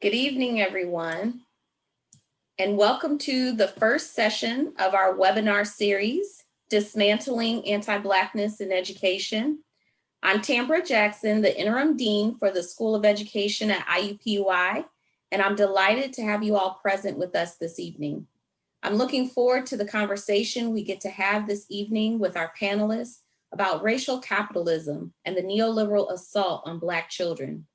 Good evening, everyone, and welcome to the first session of our webinar series, Dismantling Anti-Blackness in Education. I'm Tambra Jackson, the Interim Dean for the School of Education at IUPUI, and I'm delighted to have you all present with us this evening. I'm looking forward to the conversation we get to have this evening with our panelists about racial capitalism and the neoliberal assault on Black children.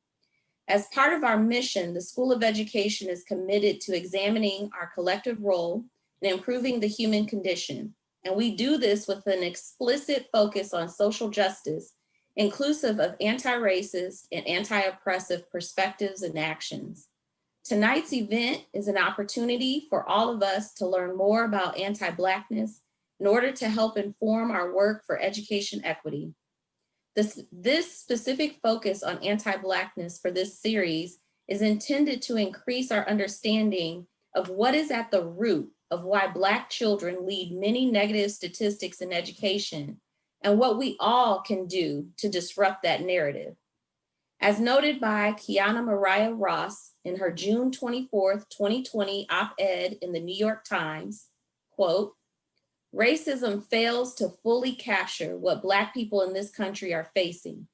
As part of our mission, the School of Education is committed to examining our collective role in improving the human condition. And we do this with an explicit focus on social justice, inclusive of anti-racist and anti-oppressive perspectives and actions. Tonight's event is an opportunity for all of us to learn more about anti-Blackness in order to help inform our work for education equity. This specific focus on anti-Blackness for this series is intended to increase our understanding of what is at the root of why Black children lead many negative statistics in education and what we all can do to disrupt that narrative. As noted by Kiana Mariah Ross in her June 24th, 2020 op-ed in the New York Times, quote, "Racism fails to fully capture what Black people in this country are facing.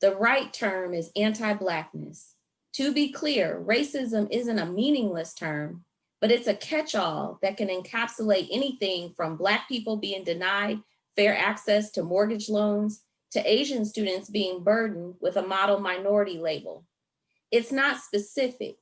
The right term is anti-Blackness. To be clear, racism isn't a meaningless term, but it's a catch-all that can encapsulate anything from Black people being denied fair access to mortgage loans to Asian students being burdened with a model minority label. It's not specific.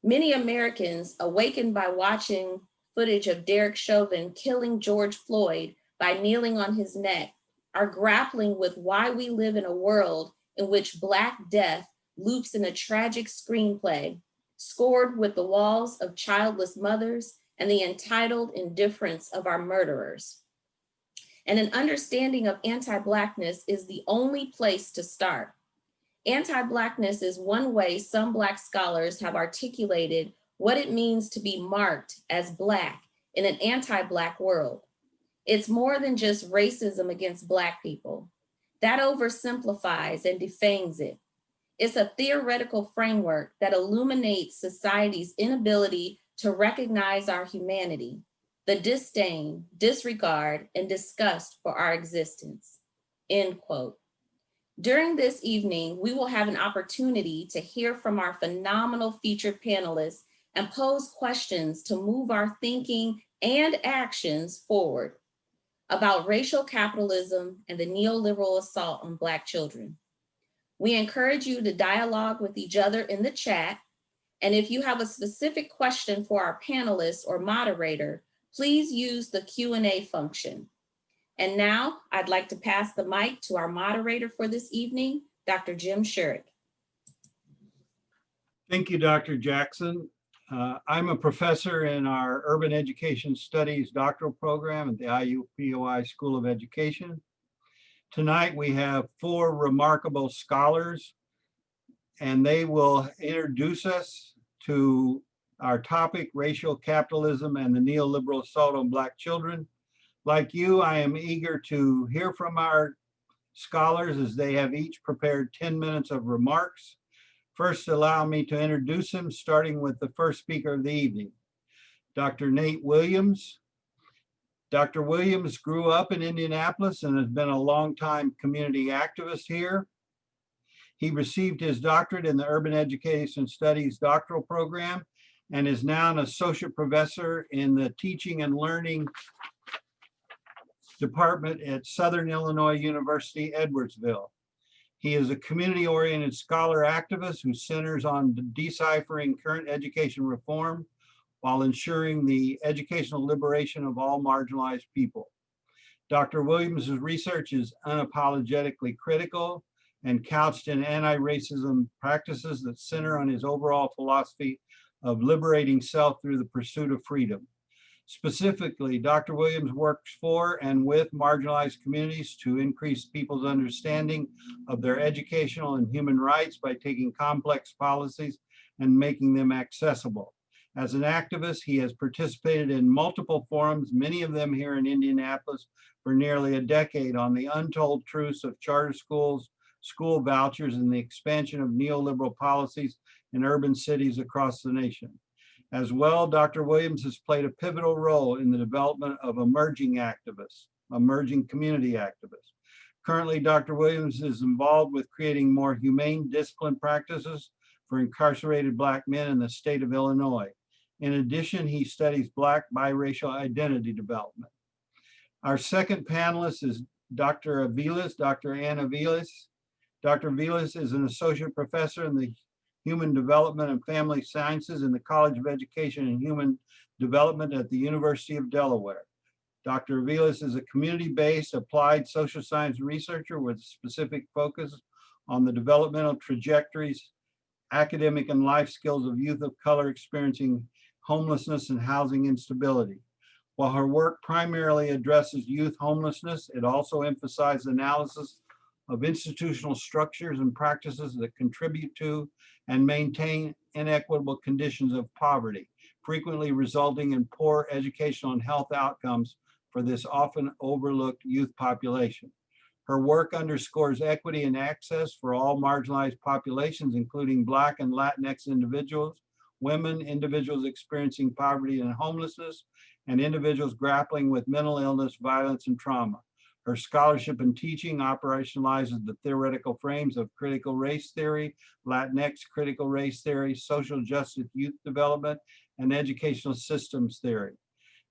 Many Americans awakened by watching footage of Derek Chauvin killing George Floyd by kneeling on his neck are grappling with why we live in a world in which Black death loops in a tragic screenplay, scored with the walls of childless mothers and the entitled indifference of our murderers. And an understanding of anti-Blackness is the only place to start. Anti-Blackness is one way some Black scholars have articulated what it means to be marked as Black in an anti-Black world. It's more than just racism against Black people. That oversimplifies and defames it. It's a theoretical framework that illuminates society's inability to recognize our humanity, the disdain, disregard, and disgust for our existence," end quote. During this evening, we will have an opportunity to hear from our phenomenal featured panelists and pose questions to move our thinking and actions forward about racial capitalism and the neoliberal assault on Black children. We encourage you to dialogue with each other in the chat. And if you have a specific question for our panelists or moderator, please use the Q&A function. And now I'd like to pass the mic to our moderator for this evening, Dr. Jim Sheridan. Thank you, Dr. Jackson. I'm a professor in our Urban Education Studies doctoral program at the IUPUI School of Education. Tonight we have four remarkable scholars, and they will introduce us to our topic, racial capitalism and the neoliberal assault on Black children. Like you, I am eager to hear from our scholars as they have each prepared 10 minutes of remarks. First, allow me to introduce him, starting with the first speaker of the evening, Dr. Nate Williams. Dr. Williams grew up in Indianapolis and has been a longtime community activist here. He received his doctorate in the Urban Education Studies doctoral program and is now an associate professor in the Teaching and Learning Department at Southern Illinois University, Edwardsville. He is a community-oriented scholar activist who centers on deciphering current education reform while ensuring the educational liberation of all marginalized people. Dr. Williams' research is unapologetically critical and couched in anti-racism practices that center on his overall philosophy of liberating self through the pursuit of freedom. Specifically, Dr. Williams works for and with marginalized communities to increase people's understanding of their educational and human rights by taking complex policies and making them accessible. As an activist, he has participated in multiple forums, many of them here in Indianapolis, for nearly a decade on the untold truths of charter schools, school vouchers, and the expansion of neoliberal policies in urban cities across the nation. As well, Dr. Williams has played a pivotal role in the development of emerging community activists. Currently, Dr. Williams is involved with creating more humane discipline practices for incarcerated Black men in the state of Illinois. In addition, he studies Black biracial identity development. Our second panelist is Dr. Anna Aviles. Dr. Aviles is an associate professor in the Human Development and Family Sciences in the College of Education and Human Development at the University of Delaware. Dr. Aviles is a community-based applied social science researcher with specific focus on the developmental trajectories, academic and life skills of youth of color experiencing homelessness and housing instability. While her work primarily addresses youth homelessness, it also emphasizes analysis of institutional structures and practices that contribute to and maintain inequitable conditions of poverty, frequently resulting in poor educational and health outcomes for this often overlooked youth population. Her work underscores equity and access for all marginalized populations, including Black and Latinx individuals, women, individuals experiencing poverty and homelessness, and individuals grappling with mental illness, violence, and trauma. Her scholarship and teaching operationalizes the theoretical frames of critical race theory, Latinx critical race theory, social justice youth development, and educational systems theory.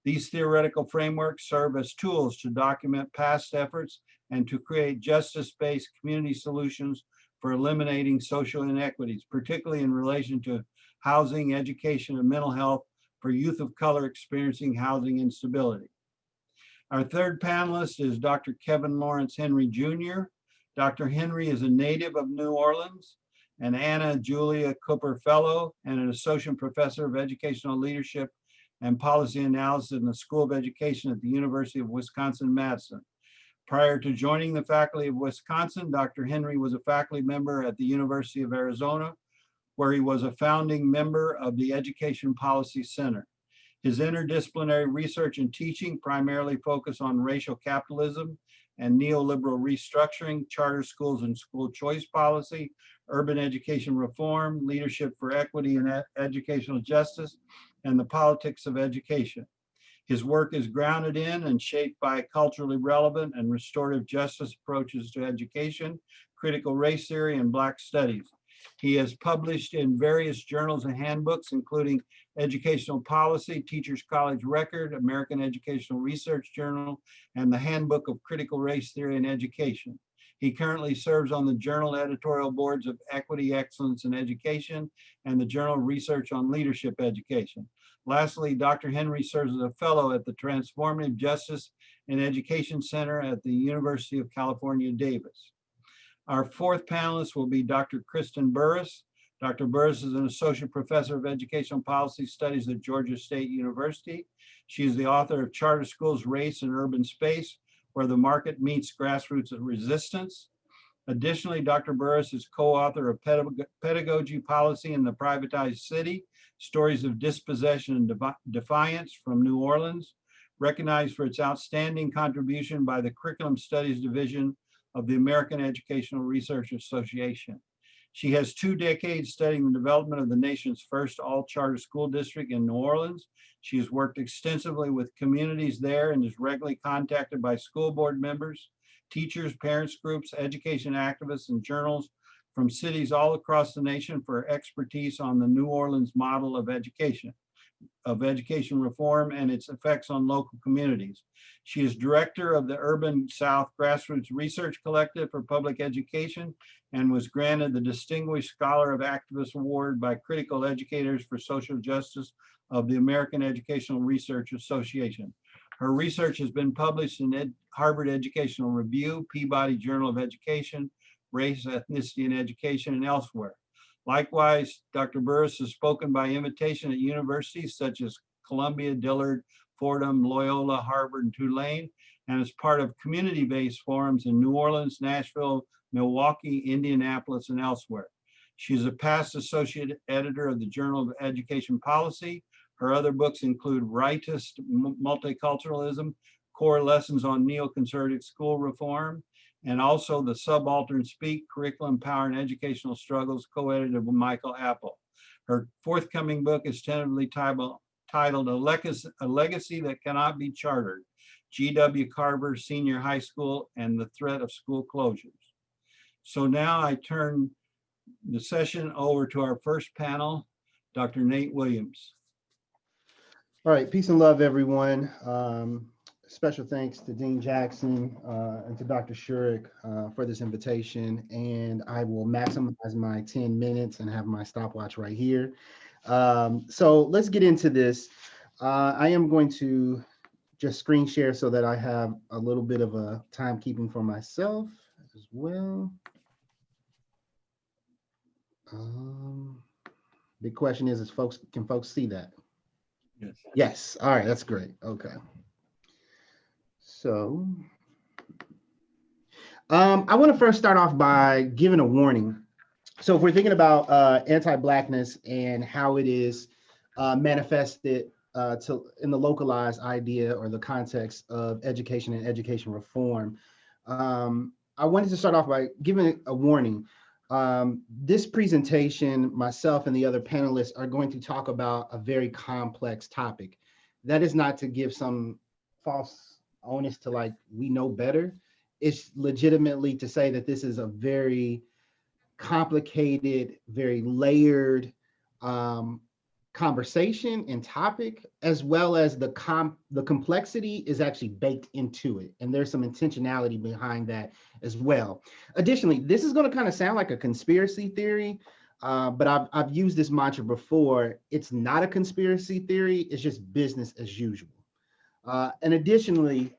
These theoretical frameworks serve as tools to document past efforts and to create justice-based community solutions for eliminating social inequities, particularly in relation to housing, education, and mental health for youth of color experiencing housing instability. Our third panelist is Dr. Kevin Lawrence Henry Jr. Dr. Henry is a native of New Orleans, an Anna Julia Cooper Fellow, and an Associate Professor of Educational Leadership and Policy Analysis in the School of Education at the University of Wisconsin-Madison. Prior to joining the faculty of Wisconsin, Dr. Henry was a faculty member at the University of Arizona, where he was a founding member of the Education Policy Center. His interdisciplinary research and teaching primarily focus on racial capitalism and neoliberal restructuring, charter schools and school choice policy, urban education reform, leadership for equity and educational justice, and the politics of education. His work is grounded in and shaped by culturally relevant and restorative justice approaches to education, critical race theory, and Black studies. He has published in various journals and handbooks, including Educational Policy, Teachers College Record, American Educational Research Journal, and the Handbook of Critical Race Theory in Education. He currently serves on the journal editorial boards of Equity, Excellence in Education and the Journal of Research on Leadership Education. Lastly, Dr. Henry serves as a fellow at the Transformative Justice in Education Center at the University of California, Davis. Our fourth panelist will be Dr. Kristen Burris. Dr. Burris is an associate professor of educational policy studies at Georgia State University. She is the author of Charter Schools, Race and Urban Space, Where the Market Meets Grassroots Resistance. Additionally, Dr. Burris is co-author of Pedagogy Policy in the Privatized City, Stories of Dispossession and Defiance from New Orleans, recognized for its outstanding contribution by the Curriculum Studies Division of the American Educational Research Association. She has 2 decades studying the development of the nation's first all-charter school district in New Orleans. She has worked extensively with communities there and is regularly contacted by school board members, teachers, parents groups, education activists, and journals from cities all across the nation for expertise on the New Orleans model of education reform and its effects on local communities. She is director of the Urban South Grassroots Research Collective for Public Education and was granted the Distinguished Scholar of Activists Award by Critical Educators for Social Justice of the American Educational Research Association. Her research has been published in Harvard Educational Review, Peabody Journal of Education, Race, Ethnicity, and Education, and elsewhere. Likewise, Dr. Burris has spoken by invitation at universities such as Columbia, Dillard, Fordham, Loyola, Harvard, and Tulane, and is part of community-based forums in New Orleans, Nashville, Milwaukee, Indianapolis, and elsewhere. She is a past associate editor of the Journal of Education Policy. Her other books include Rightist Multiculturalism, Core Lessons on Neoconservative School Reform, and also the Subaltern Speak, Curriculum, Power, and Educational Struggles, co-edited with Michael Apple. Her forthcoming book is tentatively titled A Legacy That Cannot Be Chartered, G.W. Carver Senior High School and the Threat of School Closures. So now I turn the session over to our first panel, Dr. Nate Williams. All right, peace and love, everyone. Special thanks to Dean Jackson and to Dr. Shurik for this invitation. And I will maximize my 10 minutes and have my stopwatch right here. So let's get into this. I am going to just screen share so that I have a little bit of a timekeeping for myself as well. The question is can folks see that? Yes. Yes. All right. That's great. Okay. So I want to first start off by giving a warning. So if we're thinking about anti-Blackness and how it is manifested in the localized idea or the context of education and education reform, I wanted to start off by giving a warning. This presentation, myself and the other panelists are going to talk about a very complex topic. That is not to give some false onus to like, we know better. It's legitimately to say that this is a very complicated, very layered conversation and topic, as well as the complexity is actually baked into it. And there's some intentionality behind that as well. Additionally, this is going to kind of sound like a conspiracy theory, but I've used this mantra before. It's not a conspiracy theory, it's just business as usual. And additionally,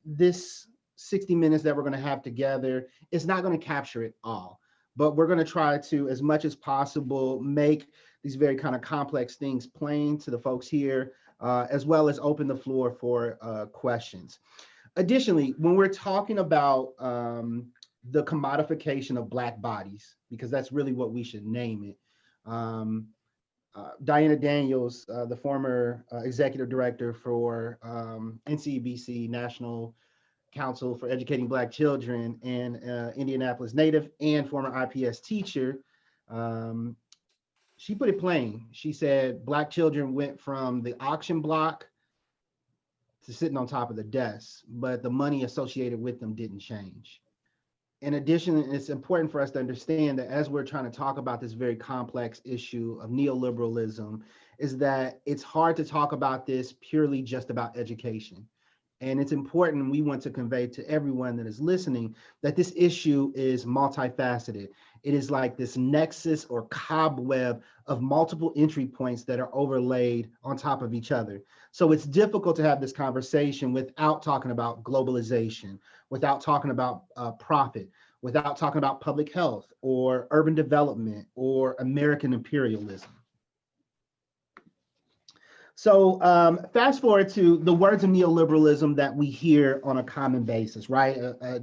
this 60 minutes that we're going to have together is not going to capture it all, but we're going to try to, as much as possible, make these very kind of complex things plain to the folks here, as well as open the floor for questions. Additionally, when we're talking about the commodification of Black bodies, because that's really what we should name it, Diana Daniels, the former executive director for NCBC, National Council for Educating Black Children, and Indianapolis native and former IPS teacher, she put it plain. She said Black children went from the auction block to sitting on top of the desk, but the money associated with them didn't change. In addition, it's important for us to understand that as we're trying to talk about this very complex issue of neoliberalism, is that it's hard to talk about this purely just about education. And it's important, we want to convey to everyone that is listening that this issue is multifaceted. It is like this nexus or cobweb of multiple entry points that are overlaid on top of each other. So it's difficult to have this conversation without talking about globalization, without talking about profit, without talking about public health or urban development or American imperialism. So fast forward to the words of neoliberalism that we hear on a common basis, right?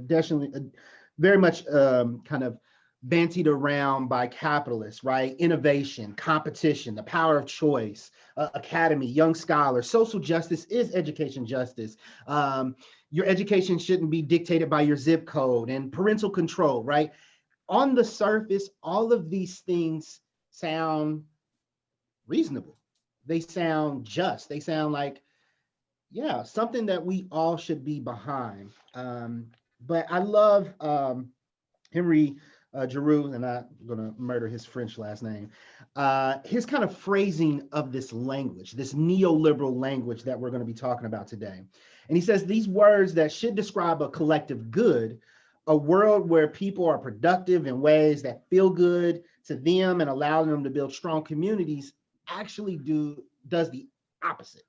Definitely, very much kind of bantied around by capitalists, right? Innovation, competition, the power of choice, academy, young scholars, social justice is education justice. Your education shouldn't be dictated by your zip code and parental control, right? On the surface, all of these things sound reasonable. They sound just. They sound like, yeah, something that we all should be behind. But I love Henry Giroux, and I'm going to murder his French last name, his kind of phrasing of this language, this neoliberal language that we're going to be talking about today. And he says these words that should describe a collective good, a world where people are productive in ways that feel good to them and allow them to build strong communities, actually does the opposite,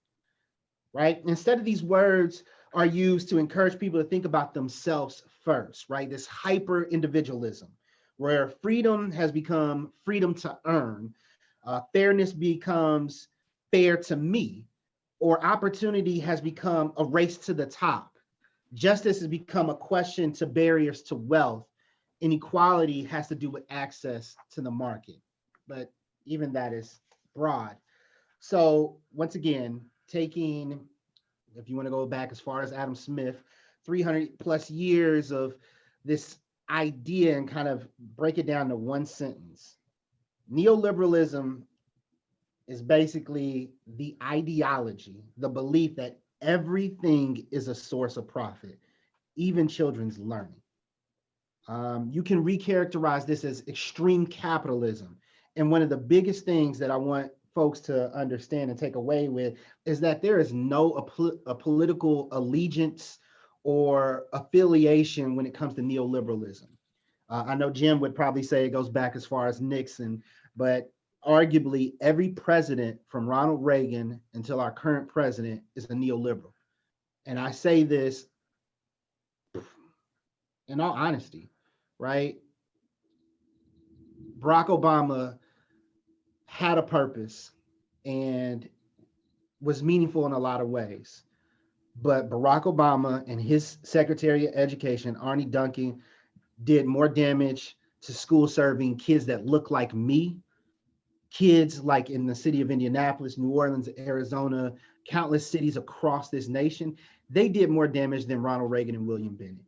right? Instead of these words are used to encourage people to think about themselves first, right? This hyper individualism, where freedom has become freedom to earn, fairness becomes fair to me, or opportunity has become a race to the top. Justice has become a question to barriers to wealth. Inequality has to do with access to the market. But even that is broad. So once again, taking, if you want to go back as far as Adam Smith, 300 plus years of this idea and kind of break it down to one sentence. Neoliberalism is basically the ideology, the belief that everything is a source of profit, even children's learning. You can recharacterize this as extreme capitalism. And one of the biggest things that I want folks to understand and take away with is that there is no a political allegiance or affiliation when it comes to neoliberalism. I know Jim would probably say it goes back as far as Nixon, but arguably every president from Ronald Reagan until our current president is a neoliberal. And I say this in all honesty, right? Barack Obama had a purpose and was meaningful in a lot of ways. But Barack Obama and his Secretary of Education, Arne Duncan, did more damage to school serving kids that look like me, kids like in the city of Indianapolis, New Orleans, Arizona, countless cities across this nation. They did more damage than Ronald Reagan and William Bennett.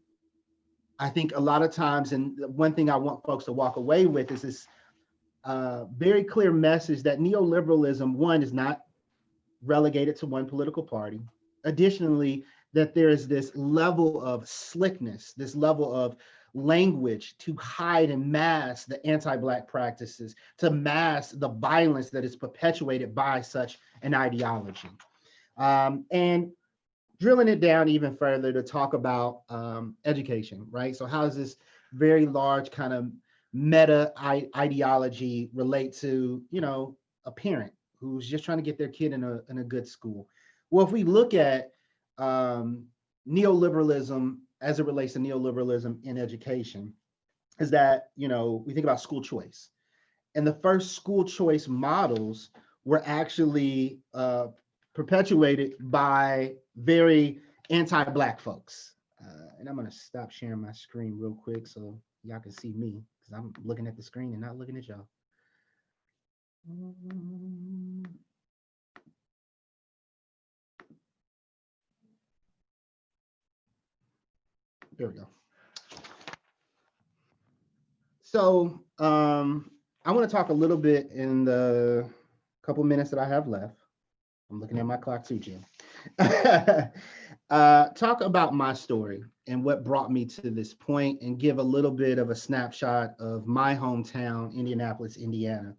I think a lot of times, and one thing I want folks to walk away with is this very clear message that neoliberalism, one, is not relegated to one political party. Additionally, that there is this level of slickness, this level of language to hide and mask the anti-Black practices, to mask the violence that is perpetuated by such an ideology. And drilling it down even further to talk about education, right? So how does this very large kind of meta ideology relate to, you know, a parent who's just trying to get their kid in a good school? Well, if we look at neoliberalism as it relates to neoliberalism in education, is that, you know, we think about school choice. And the first school choice models were actually perpetuated by very anti-Black folks. And I'm gonna stop sharing my screen real quick so y'all can see me, because I'm looking at the screen and not looking at y'all. There we go. So I want to talk a little bit in the couple minutes that I have left. I'm looking at my clock too, Jim. Talk about my story and what brought me to this point, and give a little bit of a snapshot of my hometown, Indianapolis, Indiana.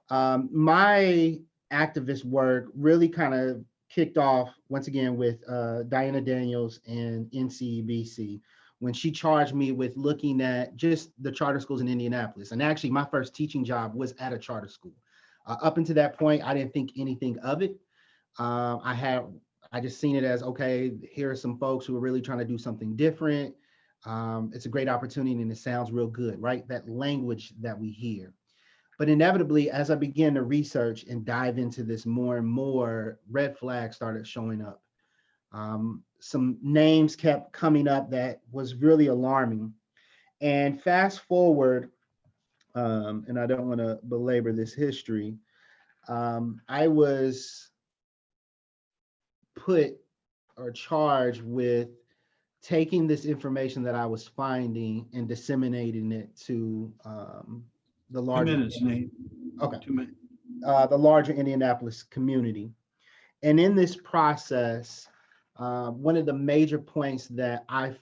My activist work really kind of kicked off once again with Diana Daniels and NCEBC, when she charged me with looking at just the charter schools in Indianapolis. And actually my first teaching job was at a charter school. Up until that point, I didn't think anything of it. I just seen it as, okay, here are some folks who are really trying to do something different. It's a great opportunity and it sounds real good, right? That language that we hear. But inevitably, as I began to research and dive into this more and more, red flags started showing up. Some names kept coming up that was really alarming. And fast forward, and I don't want to belabor this history, I was put or charged with taking this information that I was finding and disseminating it to the larger 2 minutes, Nate. Okay. 2 minutes. The larger Indianapolis community. And in this process, one of the major points that I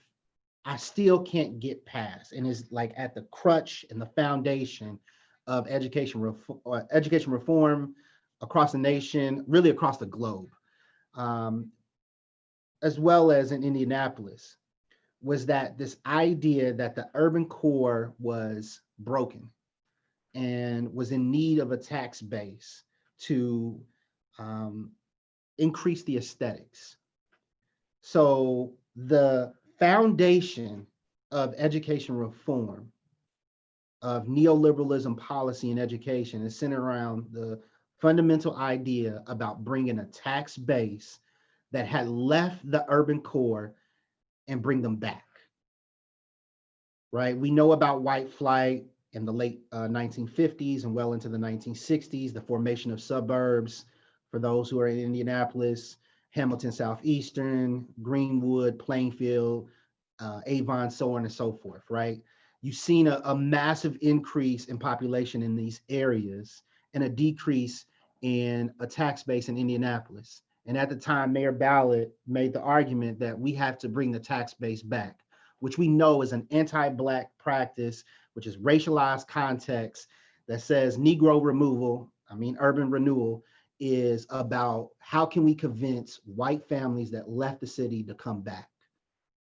still can't get past, and is like at the crutch and the foundation of education reform across the nation, really across the globe, as well as in Indianapolis, was that this idea that the urban core was broken and was in need of a tax base to increase the aesthetics. So the foundation of education reform, of neoliberalism policy in education, is centered around the fundamental idea about bringing a tax base that had left the urban core and bring them back, right? We know about white flight in the late 1950s and well into the 1960s, the formation of suburbs for those who are in Indianapolis, Hamilton Southeastern, Greenwood, Plainfield, Avon, so on and so forth, right? you've seen a massive increase in population in these areas and a decrease in a tax base in Indianapolis. And at the time, Mayor Ballard made the argument that we have to bring the tax base back, which we know is an anti-Black practice, which is racialized context that says Negro removal, urban renewal, is about how can we convince white families that left the city to come back.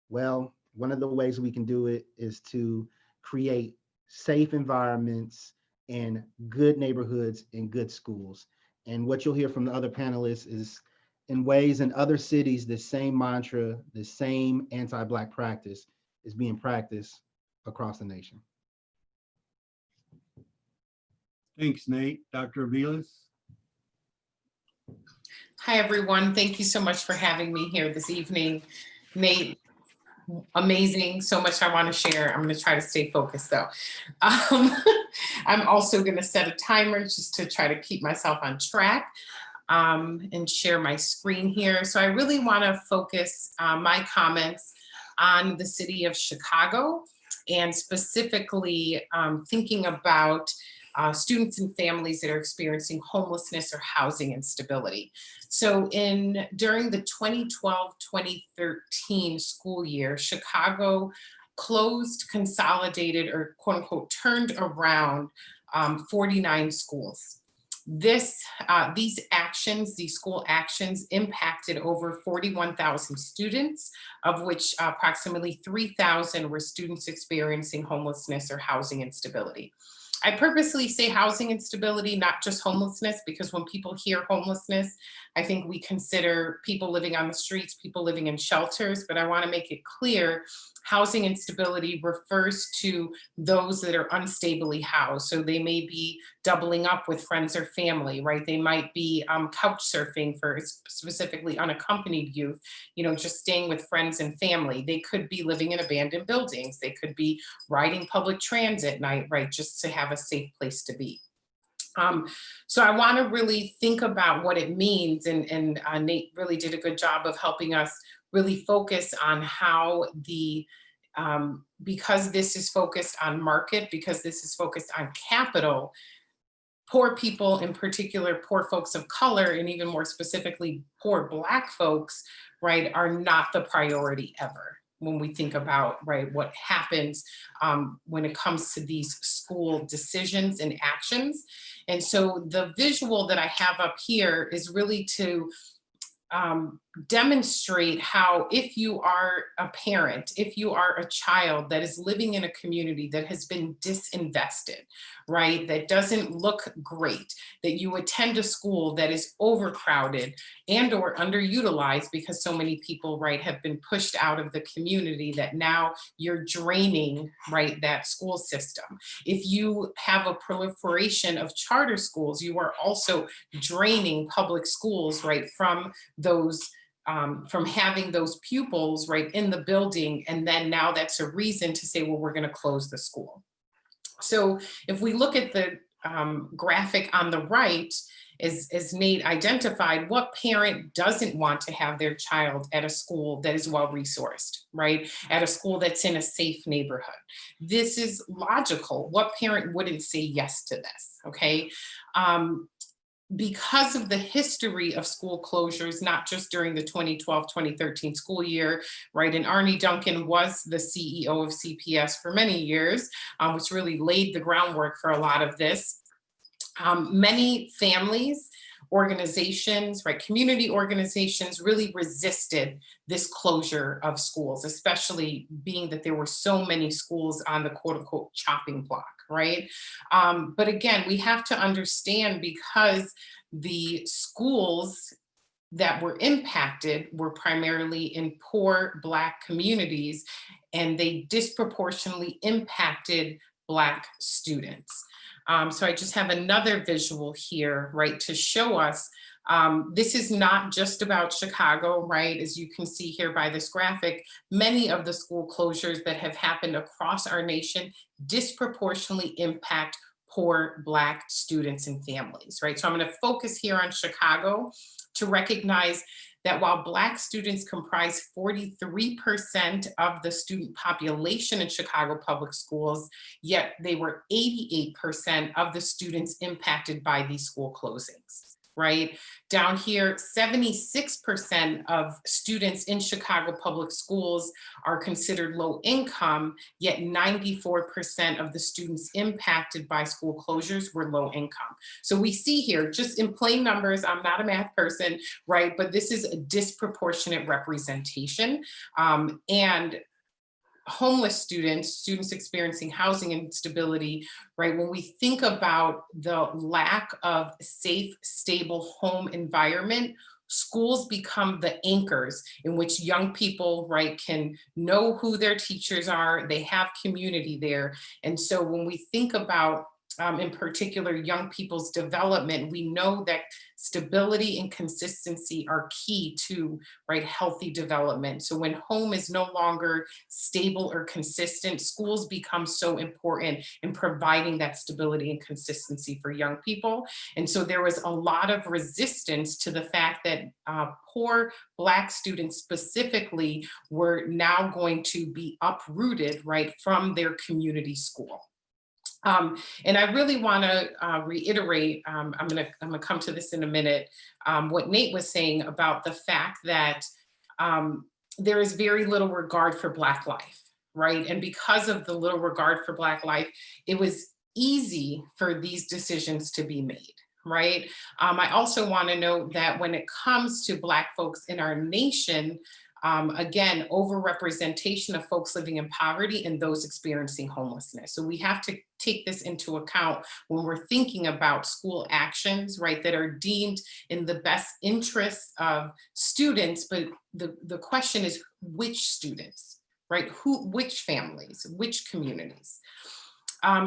Well, one of the ways we can do it is to create safe environments and good neighborhoods and good schools. And what you'll hear from the other panelists is, in ways in other cities, this same mantra, the same anti-Black practice is being practiced across the nation. Thanks, Nate. Dr. Aviles? Hi, everyone. Thank you so much for having me here this evening. Nate, amazing. So much I want to share. I'm going to try to stay focused, though. I'm also going to set a timer just to try to keep myself on track and share my screen here. So I really want to focus my comments on the city of Chicago, and specifically thinking about students and families that are experiencing homelessness or housing instability. So during the 2012-2013 school year, Chicago closed, consolidated, or quote unquote turned around 49 schools. These school actions impacted over 41,000 students, of which approximately 3,000 were students experiencing homelessness or housing instability. I purposely say housing instability, not just homelessness, because when people hear homelessness, I think we consider people living on the streets, people living in shelters, but I want to make it clear, housing instability refers to those that are unstably housed. So they may be doubling up with friends or family, right? They might be couch surfing for specifically unaccompanied youth, just staying with friends and family. They could be living in abandoned buildings. They could be riding public transit at night, right? Just to have a safe place to be. So I want to really think about what it means, and Nate really did a good job of helping us really focus on how because this is focused on market, because this is focused on capital, poor people, in particular, poor folks of color, and even more specifically, poor Black folks, right, are not the priority ever when we think about, right, what happens when it comes to these school decisions and actions. And so the visual that I have up here is really to demonstrate how, if you are a parent, if you are a child that is living in a community that has been disinvested, right, that doesn't look great, that you attend a school that is overcrowded and or underutilized because so many people, right, have been pushed out of the community, that now you're draining, right, that school system. If you have a proliferation of charter schools, you are also draining public schools, right, from those from having those pupils, right, in the building. And then now that's a reason to say, well, we're going to close the school. So if we look at the graphic on the right, as Nate identified, what parent doesn't want to have their child at a school that is well-resourced, right? At a school that's in a safe neighborhood? This is logical. What parent wouldn't say yes to this, okay? Because of the history of school closures, not just during the 2012-2013 school year, right? And Arne Duncan was the CEO of CPS for many years, which really laid the groundwork for a lot of this. Many families, organizations, right, community organizations really resisted this closure of schools, especially being that there were so many schools on the quote unquote chopping block, right? But again, we have to understand, because the schools that were impacted were primarily in poor Black communities, and they disproportionately impacted Black students. So I just have another visual here, right, to show us this is not just about Chicago, right? As you can see here by this graphic, many of the school closures that have happened across our nation disproportionately impact poor Black students and families, right? So I'm going to focus here on Chicago to recognize that while Black students comprise 43% of the student population in Chicago public schools, yet they were 88% of the students impacted by these school closings. Right down here, 76% of students in Chicago public schools are considered low income, yet 94% of the students impacted by school closures were low income. So we see here, just in plain numbers, I'm not a math person, right? But this is a disproportionate representation. And homeless students experiencing housing instability, right? When we think about the lack of safe, stable home environment, schools become the anchors in which young people, right, can know who their teachers are, they have community there. And so when we think about in particular, young people's development, we know that stability and consistency are key to, right, healthy development. So when home is no longer stable or consistent, schools become so important in providing that stability and consistency for young people. And so there was a lot of resistance to the fact that poor Black students specifically were now going to be uprooted, right, from their community school. And I really want to reiterate, I'm gonna come to this in a minute, what Nate was saying about the fact that there is very little regard for Black life, right? And because of the little regard for Black life, it was easy for these decisions to be made. Right. I also want to note that when it comes to Black folks in our nation, again, overrepresentation of folks living in poverty and those experiencing homelessness. So we have to take this into account when we're thinking about school actions, right, that are deemed in the best interests of students. But the question is, which students, right? Which families, which communities?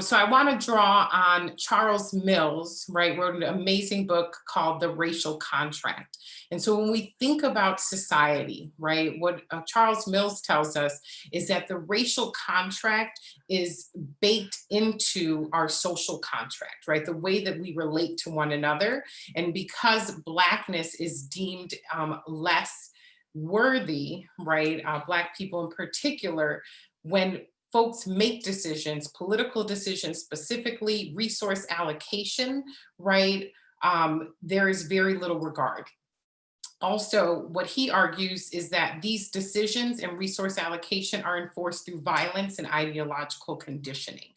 So I want to draw on Charles Mills, right, wrote an amazing book called The Racial Contract. And so when we think about society, right, what Charles Mills tells us is that the racial contract is baked into our social contract, right, the way that we relate to one another. And because Blackness is deemed less worthy, right, Black people in particular, when folks make decisions, political decisions, specifically resource allocation, right? There is very little regard. Also, what he argues is that these decisions and resource allocation are enforced through violence and ideological conditioning.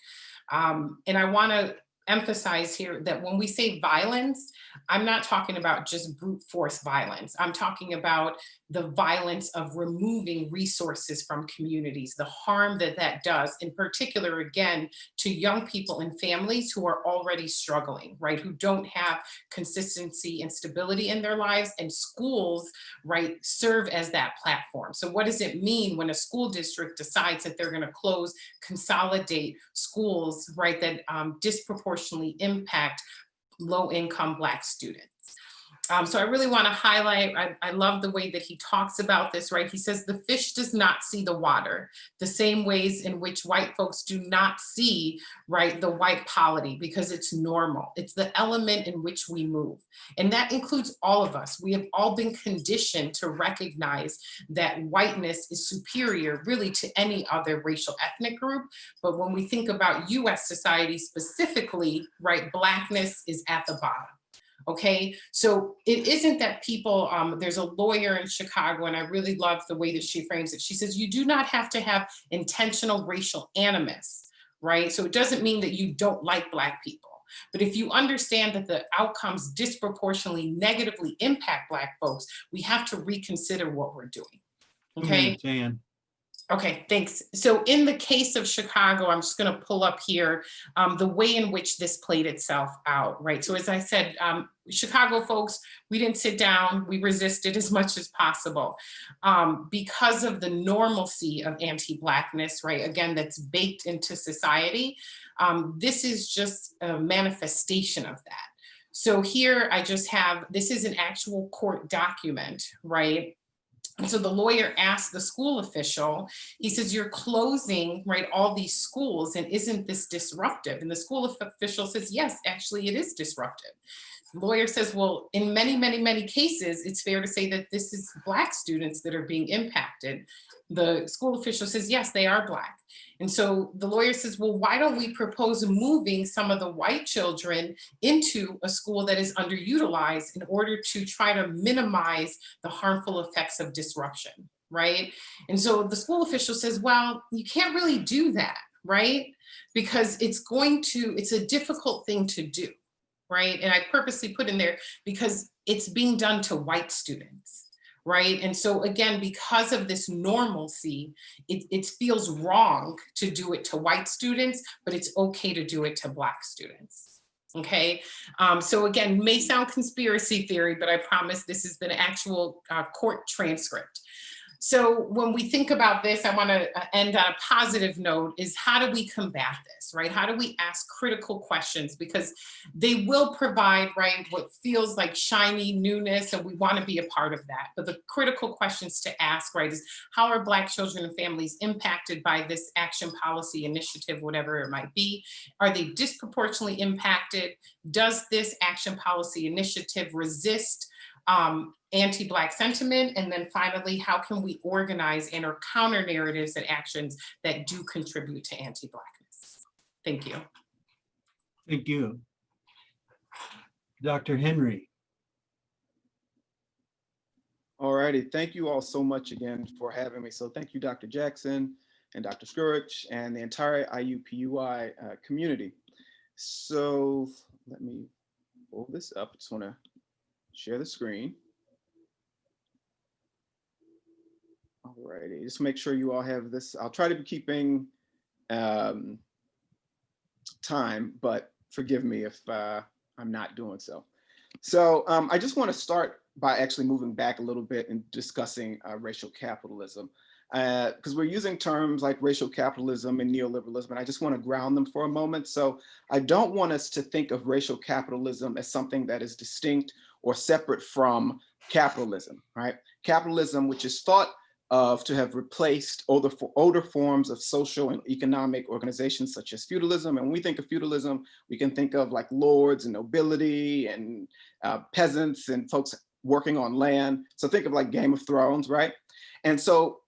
And I want to emphasize here that when we say violence, I'm not talking about just brute force violence. I'm talking about the violence of removing resources from communities, the harm that that does, in particular, again, to young people and families who are already struggling, right, who don't have consistency and stability in their lives, and schools, right, serve as that platform. So what does it mean when a school district decides that they're going to close, consolidate schools, right, that disproportionately impact low-income Black students? So I really want to highlight, I love the way that he talks about this, right? He says the fish does not see the water, the same ways in which white folks do not see, right, the white polity, because it's normal. It's the element in which we move. And that includes all of us. We have all been conditioned to recognize that whiteness is superior really to any other racial ethnic group. But when we think about US society specifically, right, Blackness is at the bottom. Okay, so it isn't that people, there's a lawyer in Chicago, and I really love the way that she frames it. She says, you do not have to have intentional racial animus, right? So it doesn't mean that you don't like Black people. But if you understand that the outcomes disproportionately negatively impact Black folks, we have to reconsider what we're doing. Okay. Okay, thanks. So in the case of Chicago, I'm just going to pull up here the way in which this played itself out, right? So as I said, Chicago folks, we didn't sit down, we resisted as much as possible because of the normalcy of anti-Blackness, right? Again, that's baked into society. This is just a manifestation of that. So here I just have, this is an actual court document, right? And so the lawyer asked the school official, he says, you're closing, right, all these schools, and isn't this disruptive? And the school official says, yes, actually it is disruptive. The lawyer says, well, in many, many, many cases, it's fair to say that this is Black students that are being impacted. The school official says, yes, they are Black. And so the lawyer says, well, why don't we propose moving some of the white children into a school that is underutilized in order to try to minimize the harmful effects of disruption, right? And so the school official says, well, you can't really do that, right? Because it's a difficult thing to do, right? And I purposely put in there because it's being done to white students, right? And so again, because of this normalcy, it feels wrong to do it to white students, but it's okay to do it to Black students. Okay, so again, may sound conspiracy theory, but I promise this is the actual court transcript. So when we think about this, I want to end on a positive note, is how do we combat this, right? How do we ask critical questions? Because they will provide, right, what feels like shiny newness, and we want to be a part of that. But the critical questions to ask, right, is how are Black children and families impacted by this action policy initiative, whatever it might be? Are they disproportionately impacted? Does this action policy initiative resist anti-Black sentiment? And then finally, how can we organize and or counter narratives and actions that do contribute to anti-Blackness? Thank you. Thank you. Dr. Henry. All righty, thank you all so much again for having me. So thank you, Dr. Jackson and Dr. Skurich and the entire IUPUI community. So let me pull this up. I just want to share the screen. All righty, just make sure you all have this. I'll try to be keeping time, but forgive me if I'm not doing so. So I just want to start by actually moving back a little bit and discussing racial capitalism, because we're using terms like racial capitalism and neoliberalism, and I just want to ground them for a moment. So I don't want us to think of racial capitalism as something that is distinct or separate from capitalism, right? Capitalism, which is thought of to have replaced older forms of social and economic organizations such as feudalism. And when we think of feudalism, we can think of like lords and nobility and peasants and folks working on land. So think of like Game of Thrones, right? And so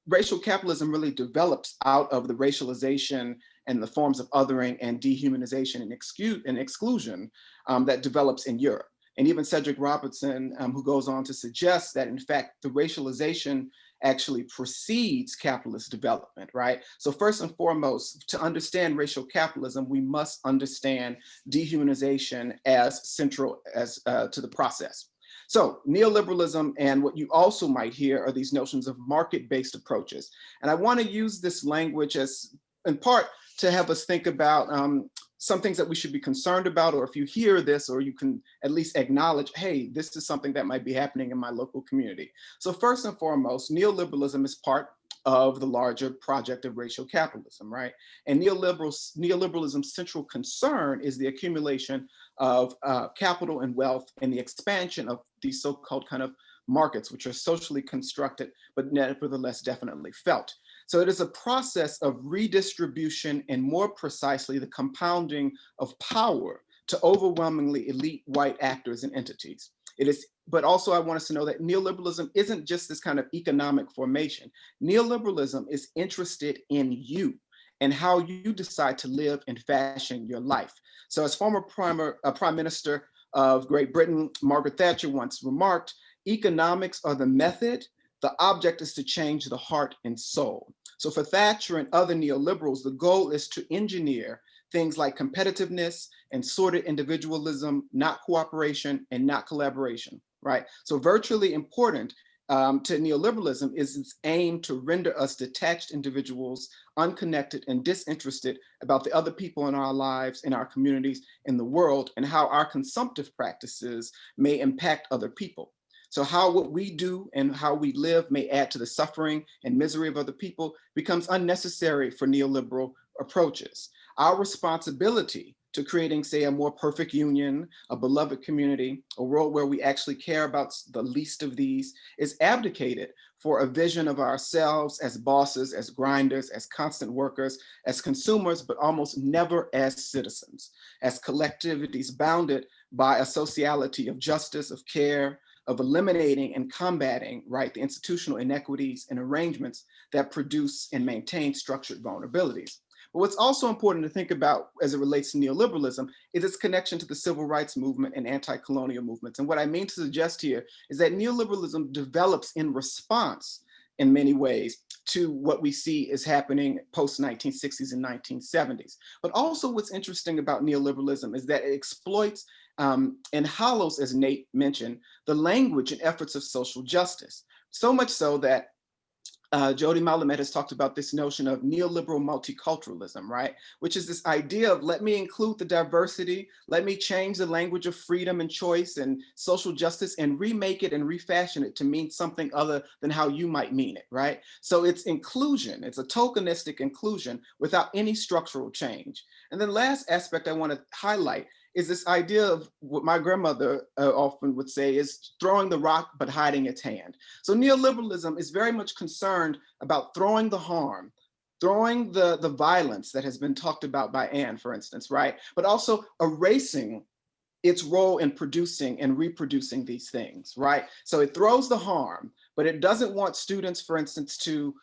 racial capitalism really develops out of the racialization and the forms of othering and dehumanization and exclusion that develops in Europe. And even Cedric Robertson, who goes on to suggest that in fact, the racialization actually precedes capitalist development, right? So first and foremost, to understand racial capitalism, we must understand dehumanization as central to the process. So neoliberalism, and what you also might hear are these notions of market-based approaches. And I want to use this language as, in part, to have us think about some things that we should be concerned about, or if you hear this, or you can at least acknowledge, hey, this is something that might be happening in my local community. So first and foremost, neoliberalism is part of the larger project of racial capitalism, right? And neoliberalism's central concern is the accumulation of capital and wealth and the expansion of these so-called kind of markets, which are socially constructed, but nevertheless definitely felt. So it is a process of redistribution and more precisely the compounding of power to overwhelmingly elite white actors and entities. It is, but also I want us to know that neoliberalism isn't just this kind of economic formation. Neoliberalism is interested in you and how you decide to live and fashion your life. So as former Prime Minister of Great Britain, Margaret Thatcher once remarked, economics are the method, the object is to change the heart and soul. So for Thatcher and other neoliberals, the goal is to engineer things like competitiveness and sordid individualism, not cooperation and not collaboration, right? So virtually important to neoliberalism is its aim to render us detached individuals, unconnected and disinterested about the other people in our lives, in our communities, in the world, and how our consumptive practices may impact other people. So how what we do and how we live may add to the suffering and misery of other people becomes unnecessary for neoliberal approaches. Our responsibility to creating, say, a more perfect union, a beloved community, a world where we actually care about the least of these, is abdicated for a vision of ourselves as bosses, as grinders, as constant workers, as consumers, but almost never as citizens, as collectivities bounded by a sociality of justice, of care, of eliminating and combating, right, the institutional inequities and arrangements that produce and maintain structured vulnerabilities. But what's also important to think about as it relates to neoliberalism is its connection to the civil rights movement and anti-colonial movements. And what I mean to suggest here is that neoliberalism develops in response in many ways to what we see is happening post-1960s and 1970s. But also what's interesting about neoliberalism is that it exploits and hollows, as Nate mentioned, the language and efforts of social justice. So much so that Jody Malamet has talked about this notion of neoliberal multiculturalism, right? Which is this idea of let me include the diversity, let me change the language of freedom and choice and social justice and remake it and refashion it to mean something other than how you might mean it, right? So it's inclusion, it's a tokenistic inclusion without any structural change. And then last aspect I want to highlight is this idea of what my grandmother often would say is throwing the rock but hiding its hand. So neoliberalism is very much concerned about throwing the harm, throwing the violence that has been talked about by Anne, for instance, right? But also erasing its role in producing and reproducing these things, right? So it throws the harm, but it doesn't want students, for instance, to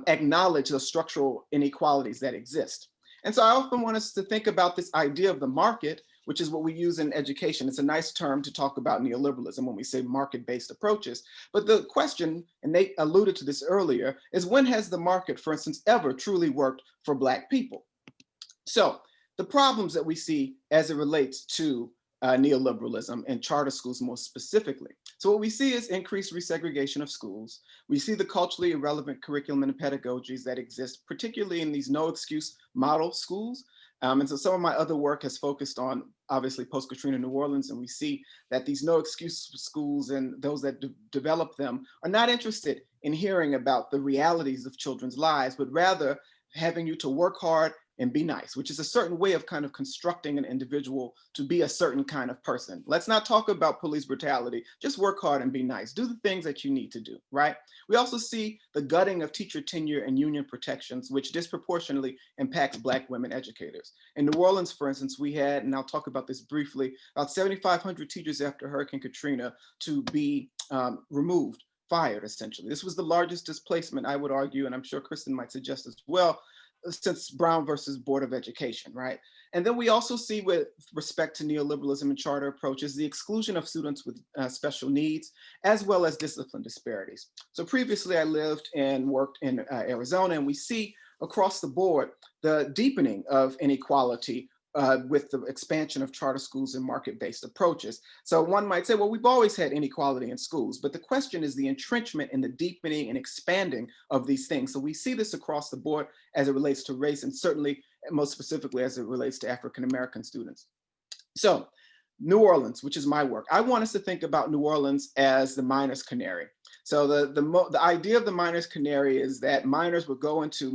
acknowledge the structural inequalities that exist. And so I often want us to think about this idea of the market, which is what we use in education. It's a nice term to talk about neoliberalism when we say market-based approaches. But the question, and Nate alluded to this earlier, is when has the market, for instance, ever truly worked for Black people? So the problems that we see as it relates to neoliberalism and charter schools more specifically. So what we see is increased resegregation of schools. We see the culturally irrelevant curriculum and pedagogies that exist, particularly in these no excuse model schools. And so some of my other work has focused on obviously post-Katrina New Orleans, and we see that these no excuse schools and those that develop them are not interested in hearing about the realities of children's lives, but rather having you to work hard and be nice, which is a certain way of kind of constructing an individual to be a certain kind of person. Let's not talk about police brutality, just work hard and be nice. Do the things that you need to do, right? We also see the gutting of teacher tenure and union protections, which disproportionately impacts Black women educators. In New Orleans, for instance, we had, and I'll talk about this briefly, about 7,500 teachers after Hurricane Katrina to be removed, fired, essentially. This was the largest displacement, I would argue, and I'm sure Kristen might suggest as well, since Brown versus Board of Education, right? And then we also see with respect to neoliberalism and charter approaches, the exclusion of students with special needs, as well as discipline disparities. So previously I lived and worked in Arizona, and we see across the board the deepening of inequality with the expansion of charter schools and market-based approaches. So one might say, well, we've always had inequality in schools, but the question is the entrenchment and the deepening and expanding of these things. So we see this across the board as it relates to race, and certainly most specifically as it relates to African-American students. So New Orleans, which is my work, I want us to think about New Orleans as the miner's canary. So the idea of the miner's canary is that miners would go into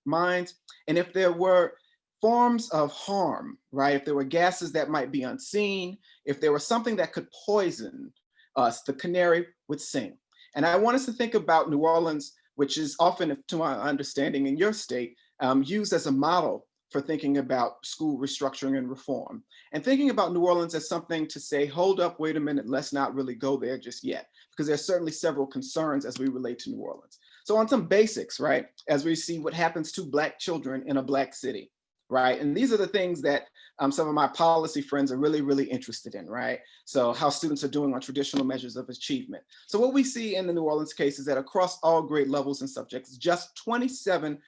mines, and if there were forms of harm, right? If there were gases that might be unseen, if there was something that could poison us, the canary would sing. And I want us to think about New Orleans, which is often, to my understanding in your state, used as a model for thinking about school restructuring and reform. And thinking about New Orleans as something to say, hold up, wait a minute, let's not really go there just yet, because there's certainly several concerns as we relate to New Orleans. So on some basics, right? As we see what happens to Black children in a Black city. Right. And these are the things that some of my policy friends are really, really interested in. Right. So how students are doing on traditional measures of achievement. So what we see in the New Orleans case is that across all grade levels and subjects, just 27%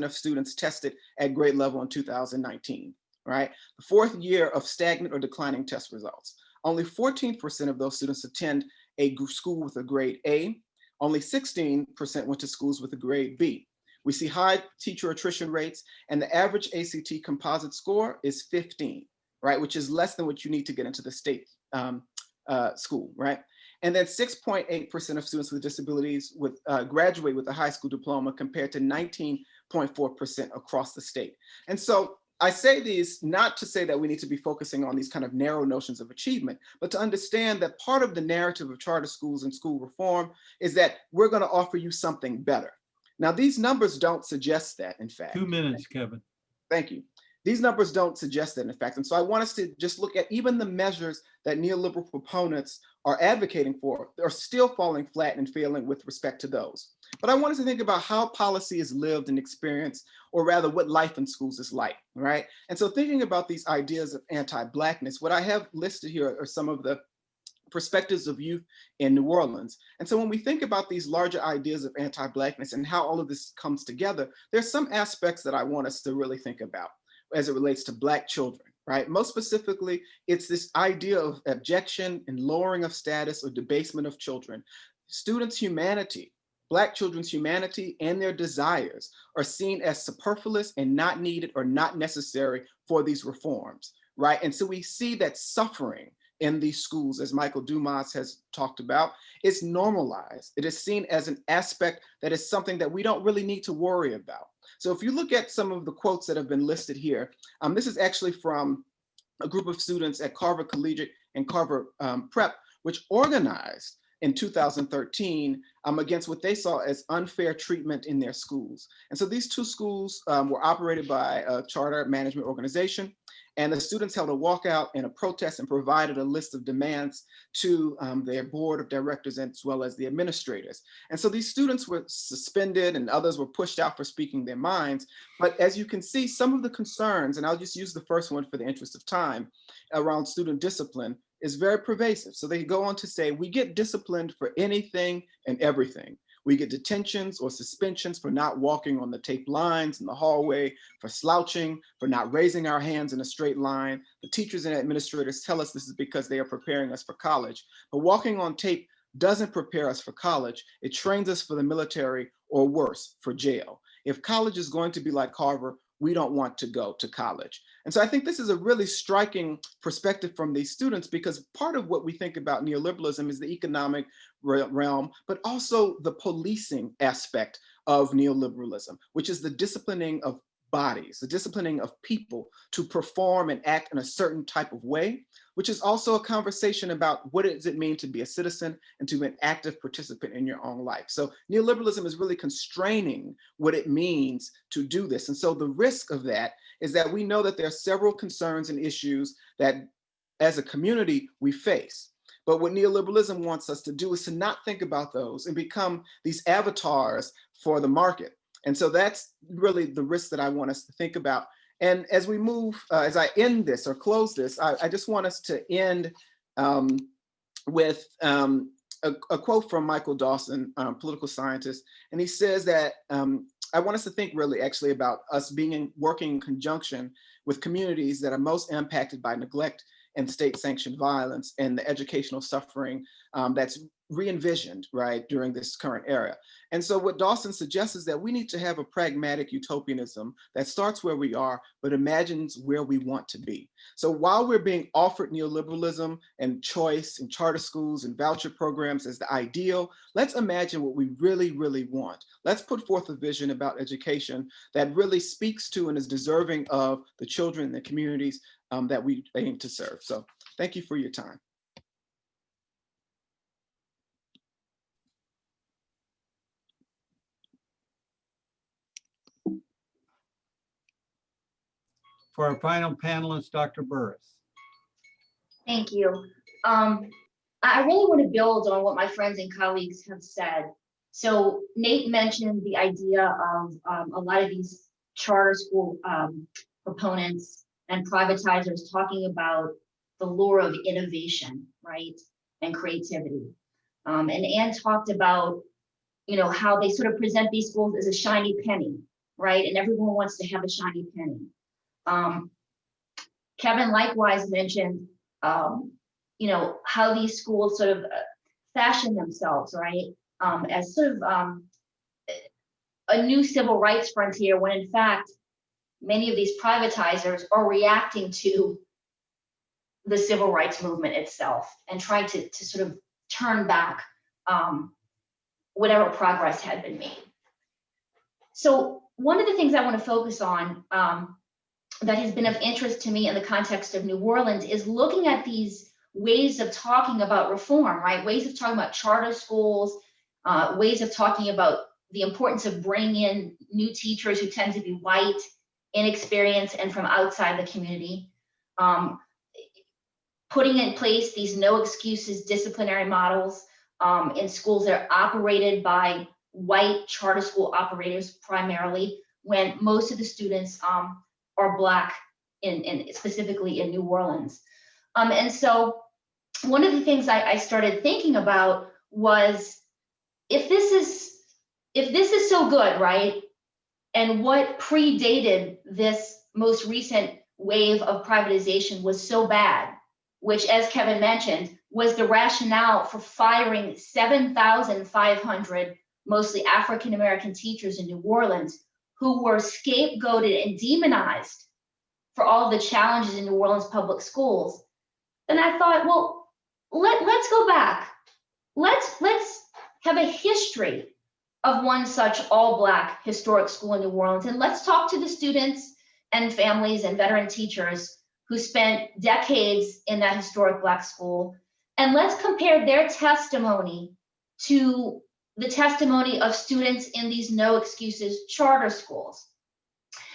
of students tested at grade level in 2019. Right. The fourth year of stagnant or declining test results. Only 14% of those students attend a school with a grade A. Only 16% went to schools with a grade B. We see high teacher attrition rates, and the average ACT composite score is 15, right? Which is less than what you need to get into the state school, right? And then 6.8% of students with disabilities graduate with a high school diploma compared to 19.4% across the state. And so I say these not to say that we need to be focusing on these kind of narrow notions of achievement, but to understand that part of the narrative of charter schools and school reform is that we're going to offer you something better. Now, these numbers don't suggest that, in fact. 2 minutes, Kevin. Thank you. These numbers don't suggest that, in fact. And so I want us to just look at even the measures that neoliberal proponents are advocating for are still falling flat and failing with respect to those. But I want us to think about how policy is lived and experienced, or rather what life in schools is like, right? And so thinking about these ideas of anti-Blackness, what I have listed here are some of the perspectives of youth in New Orleans. And so when we think about these larger ideas of anti-Blackness and how all of this comes together, there's some aspects that I want us to really think about as it relates to Black children, right? Most specifically, it's this idea of abjection and lowering of status or debasement of children. Students' humanity, Black children's humanity and their desires are seen as superfluous and not needed or not necessary for these reforms, right? And so we see that suffering in these schools, as Michael Dumas has talked about, is normalized. It is seen as an aspect that is something that we don't really need to worry about. So if you look at some of the quotes that have been listed here, this is actually from a group of students at Carver Collegiate and Carver Prep, which organized in 2013 against what they saw as unfair treatment in their schools. And so these two schools were operated by a charter management organization, and the students held a walkout and a protest and provided a list of demands to their board of directors as well as the administrators. And so these students were suspended and others were pushed out for speaking their minds. But as you can see, some of the concerns, and I'll just use the first one for the interest of time, around student discipline is very pervasive. So they go on to say, we get disciplined for anything and everything. We get detentions or suspensions for not walking on the taped lines in the hallway, for slouching, for not raising our hands in a straight line. The teachers and administrators tell us this is because they are preparing us for college. But walking on tape doesn't prepare us for college. It trains us for the military or worse, for jail. If college is going to be like Carver, we don't want to go to college. And so I think this is a really striking perspective from these students, because part of what we think about neoliberalism is the economic realm, but also the policing aspect of neoliberalism, which is the disciplining of bodies, the disciplining of people to perform and act in a certain type of way, which is also a conversation about what does it mean to be a citizen and to be an active participant in your own life. So neoliberalism is really constraining what it means to do this. And so the risk of that is that we know that there are several concerns and issues that as a community we face. But what neoliberalism wants us to do is to not think about those and become these avatars for the market. And so that's really the risk that I want us to think about. And as we move, as I end this or close this, I just want us to end with a quote from Michael Dawson, political scientist. And he says that, I want us to think really actually about us working in conjunction with communities that are most impacted by neglect and state-sanctioned violence and the educational suffering that's re-envisioned, right, during this current era. And so what Dawson suggests is that we need to have a pragmatic utopianism that starts where we are, but imagines where we want to be. So while we're being offered neoliberalism and choice and charter schools and voucher programs as the ideal, let's imagine what we really, really want. Let's put forth a vision about education that really speaks to and is deserving of the children and the communities that we aim to serve. So thank you for your time. For our final panelist, Dr. Burris. Thank you. I really want to build on what my friends and colleagues have said. So Nate mentioned the idea of a lot of these charter school proponents and privatizers talking about the lure of innovation, right, and creativity. And Anne talked about, you know, how they sort of present these schools as a shiny penny, right, and everyone wants to have a shiny penny. Kevin likewise mentioned, you know, how these schools sort of fashion themselves, right, as sort of a new civil rights frontier, when in fact, many of these privatizers are reacting to the civil rights movement itself and trying to sort of turn back whatever progress had been made. So one of the things I want to focus on that has been of interest to me in the context of New Orleans is looking at these ways of talking about reform, right? Ways of talking about charter schools, ways of talking about the importance of bringing in new teachers who tend to be white, inexperienced, and from outside the community. Putting in place these no excuses disciplinary models in schools that are operated by white charter school operators primarily, when most of the students are Black, specifically in New Orleans. And so one of the things I started thinking about was, if this is so good, right? And what predated this most recent wave of privatization was so bad, which, as Kevin mentioned, was the rationale for firing 7,500 mostly African-American teachers in New Orleans who were scapegoated and demonized for all the challenges in New Orleans public schools. Then I thought, well, let's go back. Let's have a history of one such all-Black historic school in New Orleans, and let's talk to the students and families and veteran teachers who spent decades in that historic Black school, and let's compare their testimony to the testimony of students in these no excuses charter schools.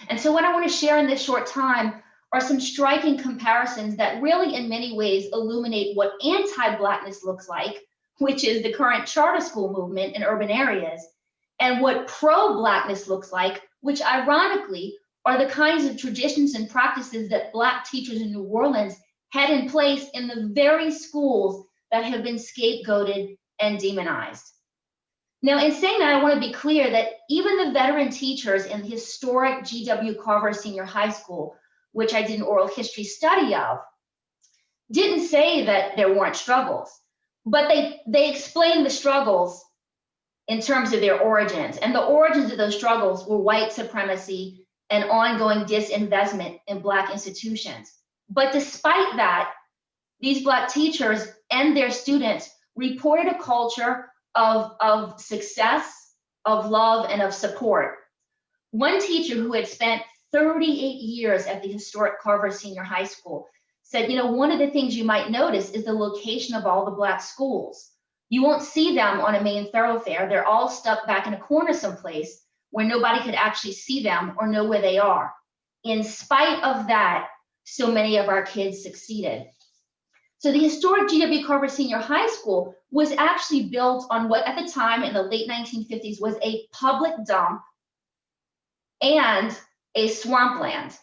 And so what I want to share in this short time are some striking comparisons that really in many ways illuminate what anti-Blackness looks like, which is the current charter school movement in urban areas, and what pro-Blackness looks like, which ironically are the kinds of traditions and practices that Black teachers in New Orleans had in place in the very schools that have been scapegoated and demonized. Now, in saying that, I want to be clear that even the veteran teachers in the historic G.W. Carver Senior High School, which I did an oral history study of, didn't say that there weren't struggles, but they explained the struggles in terms of their origins. And the origins of those struggles were white supremacy and ongoing disinvestment in Black institutions. But despite that, these Black teachers and their students reported a culture of success, of love, and of support. One teacher who had spent 38 years at the historic Carver Senior High School said, you know, one of the things you might notice is the location of all the Black schools. You won't see them on a main thoroughfare. They're all stuck back in a corner someplace where nobody could actually see them or know where they are. In spite of that, so many of our kids succeeded. So the historic G.W. Carver Senior High School was actually built on what at the time in the late 1950s was a public dump and a swampland.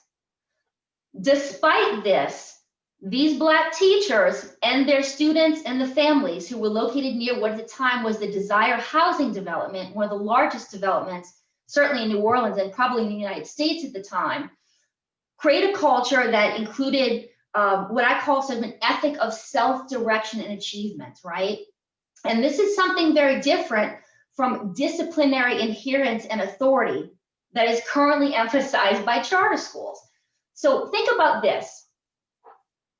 Despite this, these Black teachers and their students and the families who were located near what at the time was the Desire housing development, one of the largest developments, certainly in New Orleans and probably in the United States at the time, create a culture that included what I call sort of an ethic of self-direction and achievement, right? And this is something very different from disciplinary adherence and authority that is currently emphasized by charter schools. So think about this.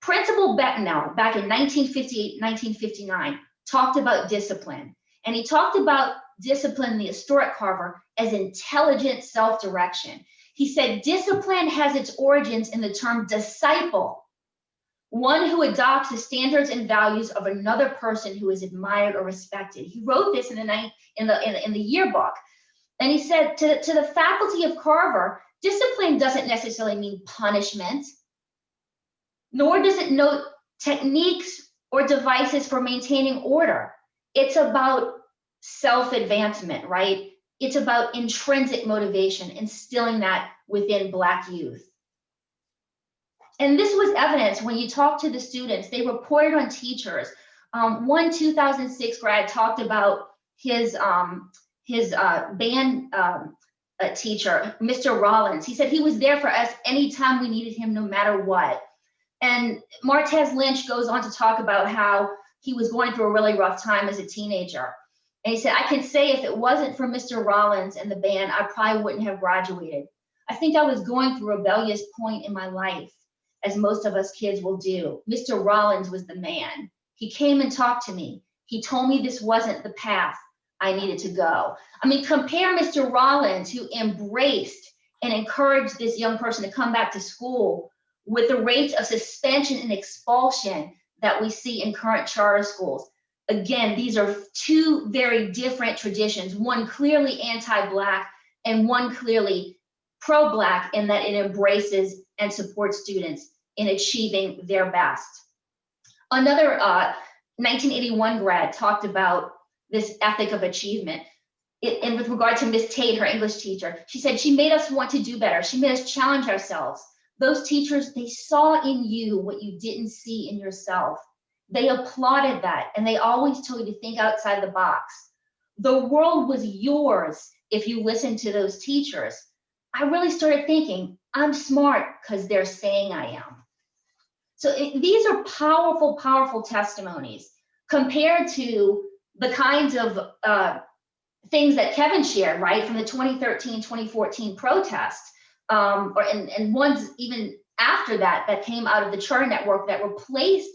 Principal Bettenell, back in 1958, 1959, talked about discipline. And he talked about discipline in the historic Carver as intelligent self-direction. He said discipline has its origins in the term disciple, one who adopts the standards and values of another person who is admired or respected. He wrote this in the yearbook. And he said to the faculty of Carver, discipline doesn't necessarily mean punishment, nor does it note techniques or devices for maintaining order. It's about self-advancement, right? It's about intrinsic motivation, instilling that within Black youth. And this was evidence when you talk to the students. They reported on teachers. One 2006 grad talked about his band teacher, Mr. Rollins. He said he was there for us anytime we needed him, no matter what. And Martez Lynch goes on to talk about how he was going through a really rough time as a teenager. And he said, I can say if it wasn't for Mr. Rollins and the band, I probably wouldn't have graduated. I think I was going through a rebellious point in my life, as most of us kids will do. Mr. Rollins was the man. He came and talked to me. He told me this wasn't the path I needed to go. I mean, compare Mr. Rollins, who embraced and encourage this young person to come back to school with the rates of suspension and expulsion that we see in current charter schools. Again, these are two very different traditions, one clearly anti-Black and one clearly pro-Black, in that it embraces and supports students in achieving their best. Another 1981 grad talked about this ethic of achievement. And with regard to Miss Tate, her English teacher, she said, she made us want to do better. She made us challenge ourselves. Those teachers, they saw in you what you didn't see in yourself. They applauded that, and they always told you to think outside the box. The world was yours if you listened to those teachers. I really started thinking, I'm smart because they're saying I am. So these are powerful, powerful testimonies compared to the kinds of things that Kevin shared, right, from the 2013, 2014 protests, and ones even after that that came out of the charter network that replaced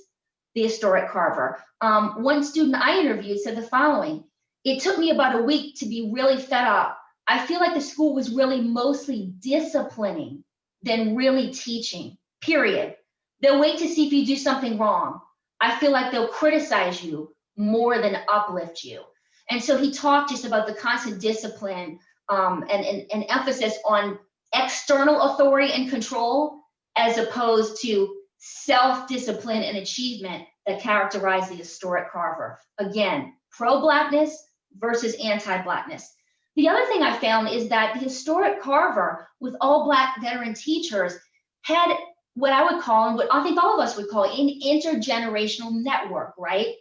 the historic Carver. One student I interviewed said the following: it took me about a week to be really fed up. I feel like the school was really mostly disciplining than really teaching, period. They'll wait to see if you do something wrong. I feel like they'll criticize you more than uplift you. And so he talked just about the constant discipline and emphasis on external authority and control, as opposed to self-discipline and achievement that characterize the historic Carver. Again, pro-Blackness versus anti-Blackness. The other thing I found is that the historic Carver, with all Black veteran teachers, had what I would call, and what I think all of us would call, an intergenerational network, right?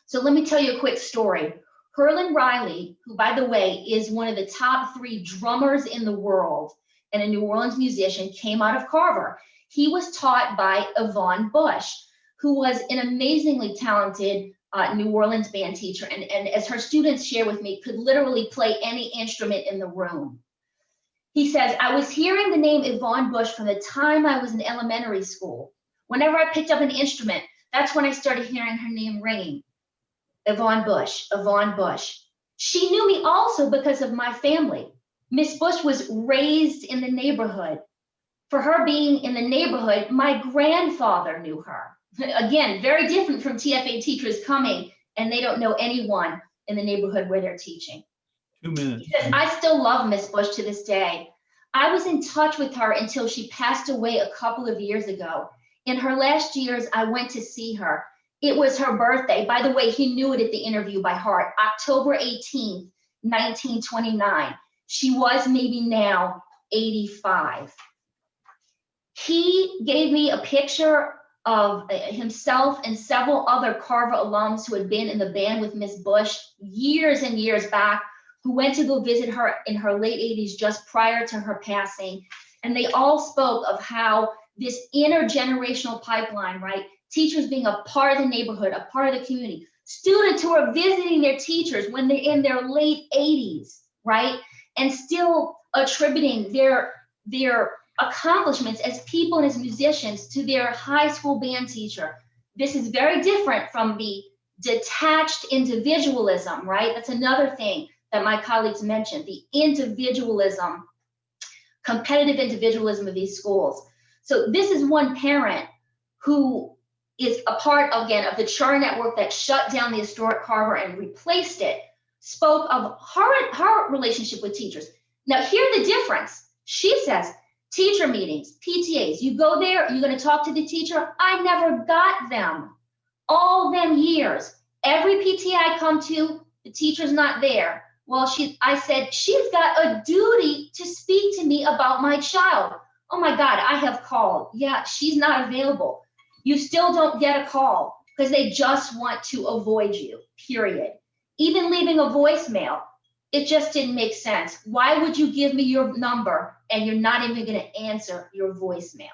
So let me tell you a quick story. Herlin Riley, who, by the way, is one of the top 3 drummers in the world and a New Orleans musician, came out of Carver. He was taught by Yvonne Bush, who was an amazingly talented New Orleans band teacher. And as her students share with me, could literally play any instrument in the room. He says, I was hearing the name Yvonne Bush from the time I was in elementary school. Whenever I picked up an instrument, that's when I started hearing her name ringing. Yvonne Bush, Yvonne Bush. She knew me also because of my family. Miss Bush was raised in the neighborhood. For her being in the neighborhood, my grandfather knew her. Again, very different from TFA teachers coming and they don't know anyone in the neighborhood where they're teaching. 2 minutes. He says, I still love Miss Bush to this day. I was in touch with her until she passed away a couple of years ago. In her last years, I went to see her. It was her birthday. By the way, he knew it at the interview by heart. October 18th, 1929. She was maybe now 85. He gave me a picture of himself and several other Carver alums who had been in the band with Miss Bush years and years back, who went to go visit her in her late 80s just prior to her passing. And they all spoke of how this intergenerational pipeline, right? Teachers being a part of the neighborhood, a part of the community, students who are visiting their teachers when they're in their late 80s, right? And still attributing their accomplishments as people and as musicians to their high school band teacher. This is very different from the detached individualism, right? That's another thing that my colleagues mentioned, the individualism, competitive individualism of these schools. So this is one parent who is a part, again, of the charter network that shut down the historic Carver and replaced it, spoke of her relationship with teachers. Now, here's the difference. She says, teacher meetings, PTAs, you go there, you're going to talk to the teacher. I never got them all them years. Every PTA I come to, the teacher's not there. Well, I said, she's got a duty to speak to me about my child. Oh my God, I have called. Yeah, she's not available. You still don't get a call because they just want to avoid you, period. Even leaving a voicemail, it just didn't make sense. Why would you give me your number and you're not even going to answer your voicemail?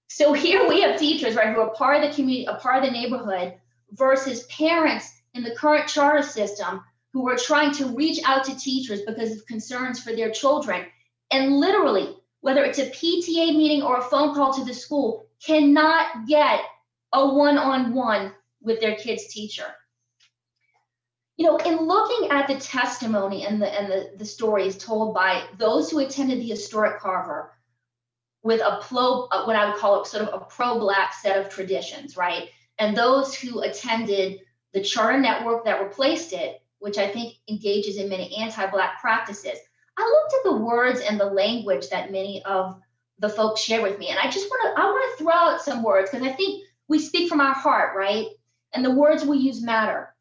So here we have teachers, right, who are part of the community, a part of the neighborhood, versus parents in the current charter system who are trying to reach out to teachers because of concerns for their children. And literally, whether it's a PTA meeting or a phone call to the school, cannot get a one-on-one with their kid's teacher. You know, in looking at the testimony and the stories told by those who attended the historic Carver with what I would call a sort of a pro-Black set of traditions, right? And those who attended the charter network that replaced it, which I think engages in many anti-Black practices. I looked at the words and the language that many of the folks share with me, and I want to throw out some words because I think we speak from our heart, right? And the words we use matter.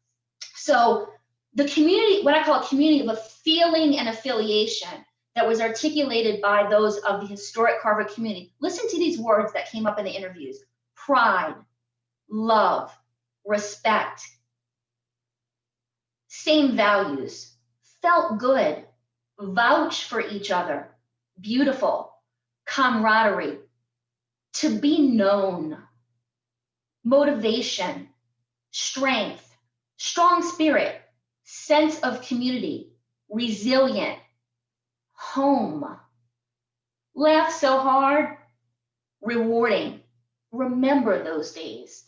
So the community, what I call a community of a feeling and affiliation that was articulated by those of the historic Carver community. Listen to these words that came up in the interviews: pride, love, respect, same values, felt good, vouch for each other, beautiful, camaraderie, to be known, motivation, strength, strong spirit, sense of community, resilient, home, laugh so hard, rewarding, remember those days,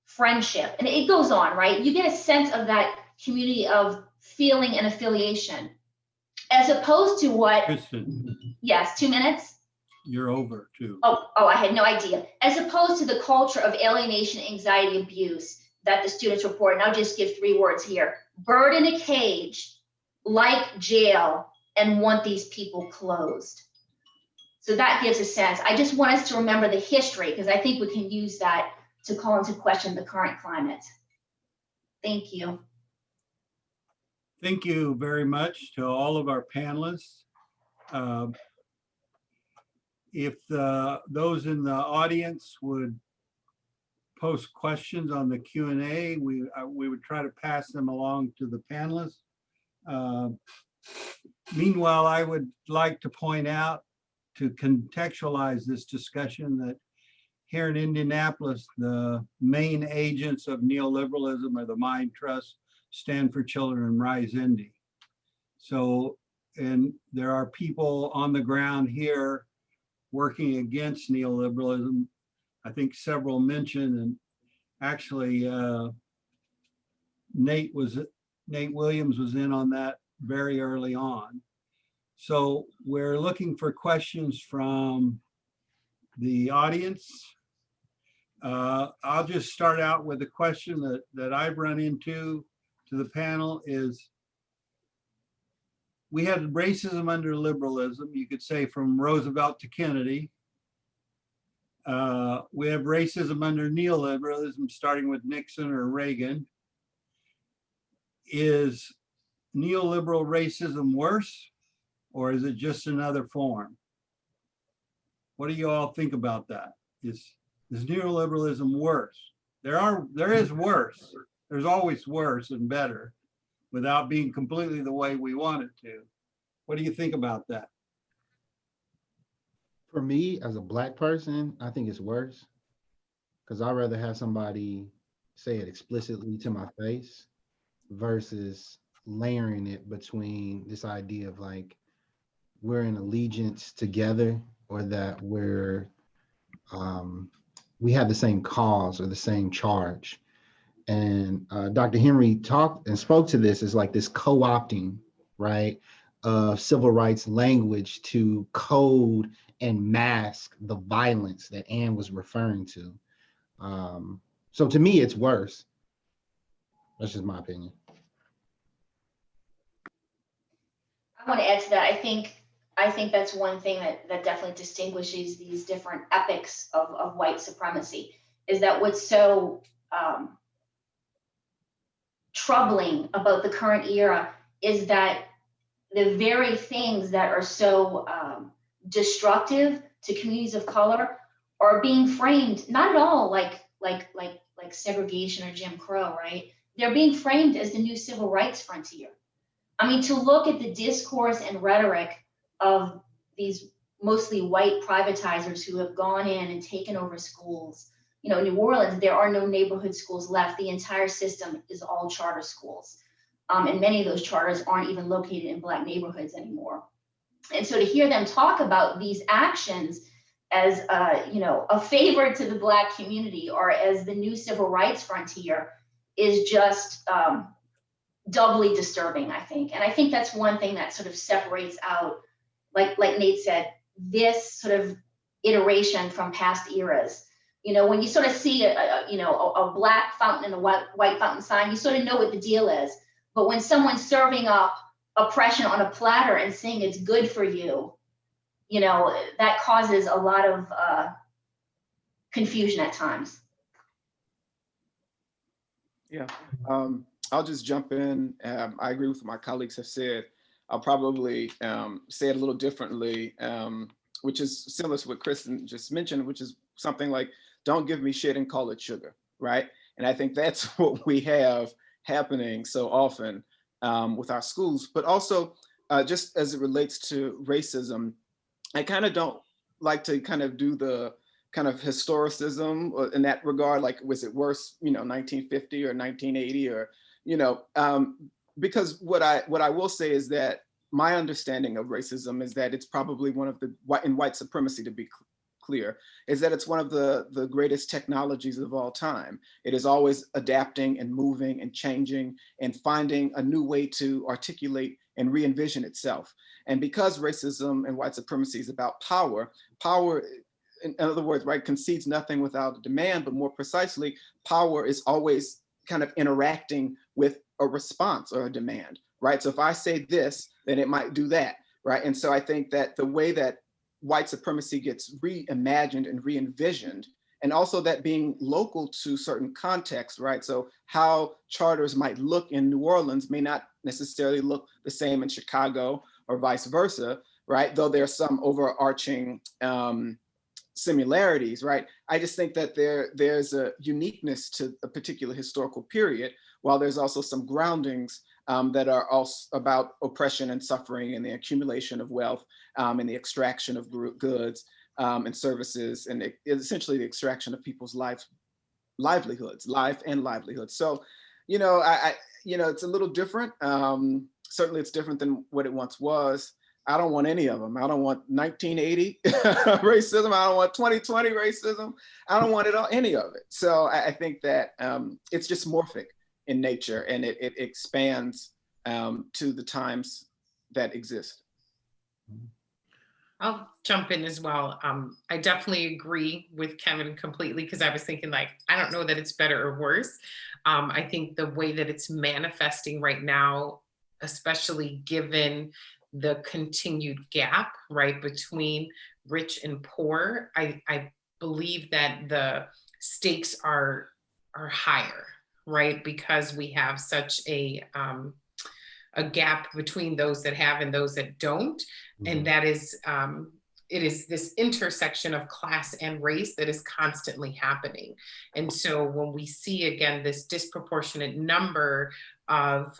friendship, and it goes on, right? You get a sense of that community of feeling and affiliation, as opposed to what, Kristen, yes, 2 minutes? you're over too. Oh, I had no idea. As opposed to the culture of alienation, anxiety, abuse that the students report, and I'll just give 3 words here: bird in a cage, like jail, and want these people closed. So that gives a sense. I just want us to remember the history, because I think we can use that to call into question the current climate. Thank you. Thank you very much to all of our panelists. If those in the audience would post questions on the Q&A, we would try to pass them along to the panelists. Meanwhile, I would like to point out, to contextualize this discussion, that here in Indianapolis, the main agents of neoliberalism are the Mind Trust, Stand for Children, and Rise Indy. So, and there are people on the ground here working against neoliberalism. I think several mentioned, and actually Nate Williams was in on that very early on. So we're looking for questions from the audience. I'll just start out with a question that I've run into to the panel is, we had racism under liberalism, you could say from Roosevelt to Kennedy. We have racism under neoliberalism, starting with Nixon or Reagan. Is neoliberal racism worse, or is it just another form? What do you all think about that? Is neoliberalism worse? There is worse. There's always worse and better, without being completely the way we want it to. What do you think about that? For me, as a Black person, I think it's worse, because I'd rather have somebody say it explicitly to my face versus layering it between this idea of like, we're in allegiance together, or that we have the same cause or the same charge. And Dr. Henry talked and spoke to this as like this co-opting, right, of civil rights language to code and mask the violence that Ann was referring to. So to me, it's worse. That's just my opinion. I want to add to that. I think that's one thing that definitely distinguishes these different epics of white supremacy, is that what's so troubling about the current era is that the very things that are so destructive to communities of color are being framed not at all like segregation or Jim Crow, right? They're being framed as the new civil rights frontier. I mean, to look at the discourse and rhetoric of these mostly white privatizers who have gone in and taken over schools. You know, in New Orleans, there are no neighborhood schools left. The entire system is all charter schools. And many of those charters aren't even located in Black neighborhoods anymore. And so to hear them talk about these actions as a favor to the Black community or as the new civil rights frontier is just doubly disturbing, I think. And I think that's one thing that sort of separates out, like Nate said, this sort of iteration from past eras. When you sort of see a black fountain and a white fountain sign, you sort of know what the deal is. But when someone's serving up oppression on a platter and saying it's good for you, that causes a lot of confusion at times. Yeah, I'll just jump in. I agree with what my colleagues have said. I'll probably say it a little differently, which is similar to what Kristen just mentioned, which is something like, don't give me shit and call it sugar, right? And I think that's what we have happening so often with our schools, but also just as it relates to racism, I kind of don't like to kind of do the kind of historicism in that regard, like, was it worse, 1950 or 1980 or, because what I will say is that my understanding of racism is that it's probably one of the, in white supremacy to be clear, is that it's one of the greatest technologies of all time. It is always adapting and moving and changing and finding a new way to articulate and re-envision itself. And because racism and white supremacy is about power, in other words, right, concedes nothing without a demand, but more precisely, power is always kind of interacting with a response or a demand, right? So if I say this, then it might do that, right? And so I think that the way that white supremacy gets reimagined and re-envisioned, and also that being local to certain contexts, right? So how charters might look in New Orleans may not necessarily look the same in Chicago or vice versa, right? Though there's some overarching similarities, right? I just think that there's a uniqueness to a particular historical period, while there's also some groundings that are also about oppression and suffering and the accumulation of wealth and the extraction of goods and services, and essentially the extraction of people's livelihoods. So, it's a little different. Certainly it's different than what it once was. I don't want any of them. I don't want 1980 racism. I don't want 2020 racism. I don't want any of it. So I think that it's just morphic in nature, and it expands to the times that exist. I'll jump in as well. I definitely agree with Kevin completely, because I was thinking, like, I don't know that it's better or worse. I think the way that it's manifesting right now, especially given the continued gap, right, between rich and poor, I believe that the stakes are higher, right, because we have such a gap between those that have and those that don't. Mm-hmm. And that is, it is this intersection of class and race that is constantly happening. And so when we see, again, this disproportionate number of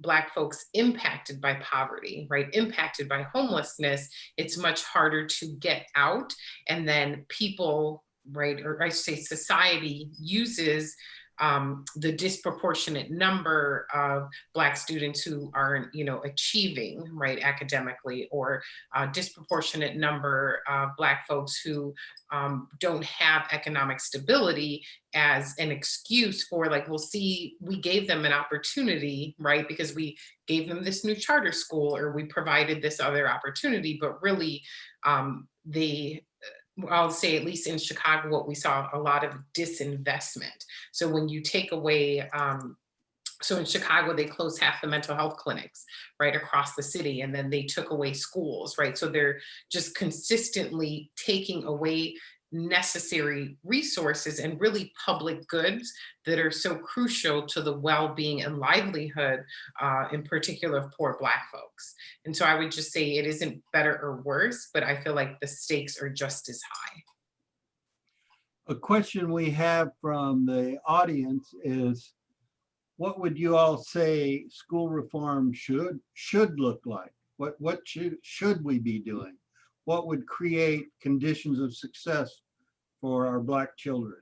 Black folks impacted by poverty, right, impacted by homelessness, it's much harder to get out. And then people, right, or I should say society uses the disproportionate number of Black students who aren't, achieving, right, academically, or disproportionate number of Black folks who don't have economic stability as an excuse for, like, we'll see, we gave them an opportunity, right, because we gave them this new charter school, or we provided this other opportunity, but really I'll say, at least in Chicago, what we saw a lot of disinvestment. So when you take away, so in Chicago, they closed half the mental health clinics, right, across the city, and then they took away schools, right? So they're just consistently taking away necessary resources and really public goods that are so crucial to the well-being and livelihood, in particular, of poor Black folks. And so I would just say it isn't better or worse, but I feel like the stakes are just as high. A question we have from the audience is, what would you all say school reform should look like? What should we be doing? What would create conditions of success for our Black children?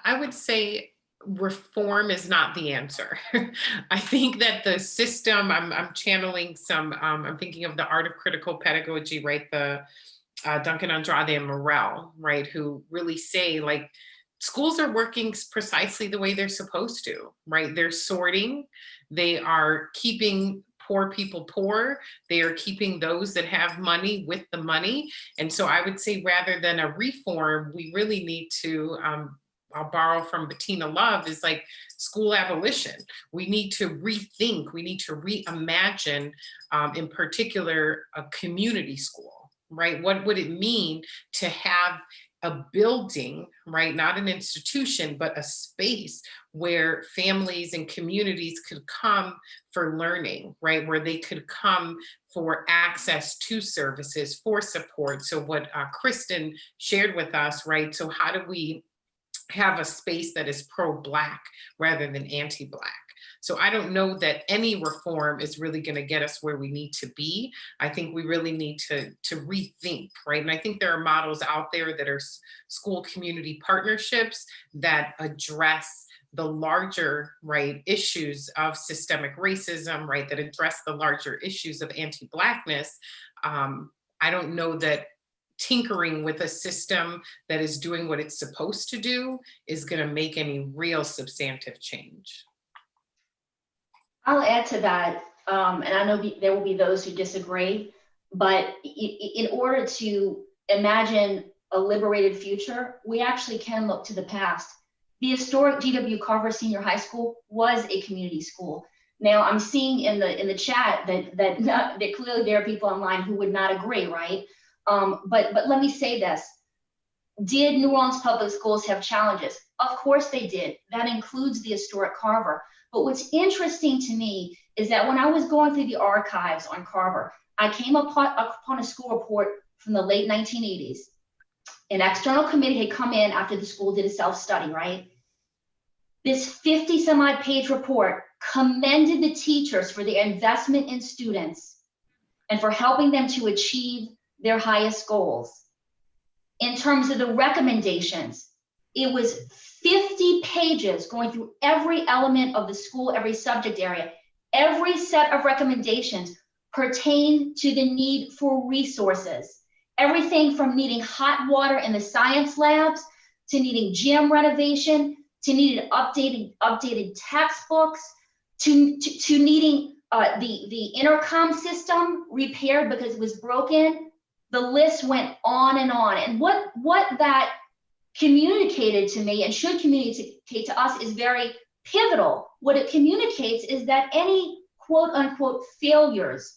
I would say reform is not the answer. I think that the system, I'm channeling some, I'm thinking of The Art of Critical Pedagogy, right? The Duncan Andrade and Morel, right, who really say like schools are working precisely the way they're supposed to, right? They're sorting, they are keeping poor people poor, they are keeping those that have money with the money. And so I would say rather than a reform, we really need to, I'll borrow from Bettina Love, is like school abolition. We need to rethink, we need to reimagine, in particular, a community school, right? What would it mean to have a building, right? Not an institution, but a space where families and communities could come for learning, right? Where they could come for access to services, for support. So what Kristen shared with us, right? So how do we have a space that is pro-Black rather than anti-Black? So I don't know that any reform is really going to get us where we need to be. I think we really need to rethink, right? And I think there are models out there that are school community partnerships that address the larger, right, issues of systemic racism, right, that address the larger issues of anti-Blackness. I don't know that tinkering with a system that is doing what it's supposed to do is going to make any real substantive change. I'll add to that, and I know there will be those who disagree, but in order to imagine a liberated future, we actually can look to the past. The historic G.W. Carver Senior High School was a community school. Now I'm seeing in the chat that clearly there are people online who would not agree, right? But let me say this. Did New Orleans Public Schools have challenges? Of course they did. That includes the historic Carver. But what's interesting to me is that when I was going through the archives on Carver, I came upon a school report from the late 1980s. An external committee had come in after the school did a self-study, right? This 50 some odd page report commended the teachers for their investment in students and for helping them to achieve their highest goals. In terms of the recommendations, it was 50 pages going through every element of the school, every subject area. Every set of recommendations pertained to the need for resources. Everything from needing hot water in the science labs, to needing gym renovation, to needing updated textbooks, to needing the intercom system repaired because it was broken. The list went on and on. And what that communicated to me and should communicate to us is very pivotal. What it communicates is that any quote unquote failures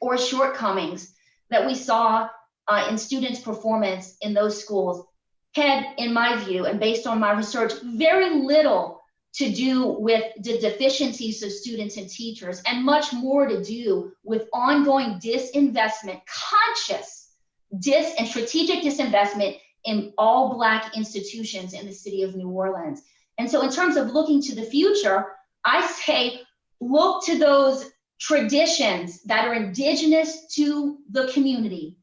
or shortcomings that we saw in students' performance in those schools had, in my view, and based on my research, very little to do with the deficiencies of students and teachers, and much more to do with ongoing disinvestment, conscious and strategic disinvestment in all Black institutions in the city of New Orleans. And so in terms of looking to the future, I say, look to those traditions that are indigenous to the community,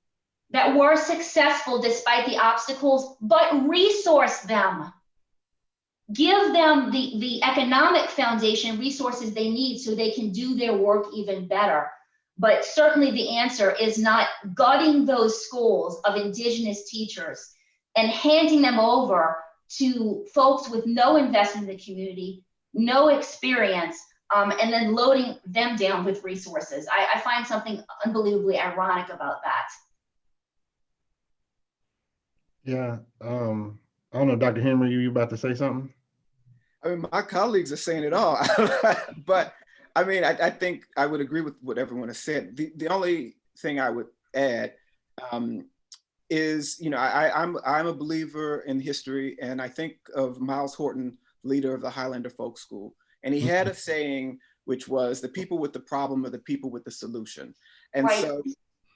that were successful despite the obstacles, but resource them. Give them the economic foundation, resources they need so they can do their work even better. But certainly the answer is not gutting those schools of indigenous teachers and handing them over to folks with no investment in the community, no experience, and then loading them down with resources. I find something unbelievably ironic about that. Yeah, I don't know, Dr. Henry, you about to say something? I mean, my colleagues are saying it all, but I mean, I think I would agree with what everyone has said. The only thing I would add is, you know, I'm a believer in history, and I think of Miles Horton, leader of the Highlander Folk School, and he had a saying which was, "The people with the problem are the people with the solution." And right. So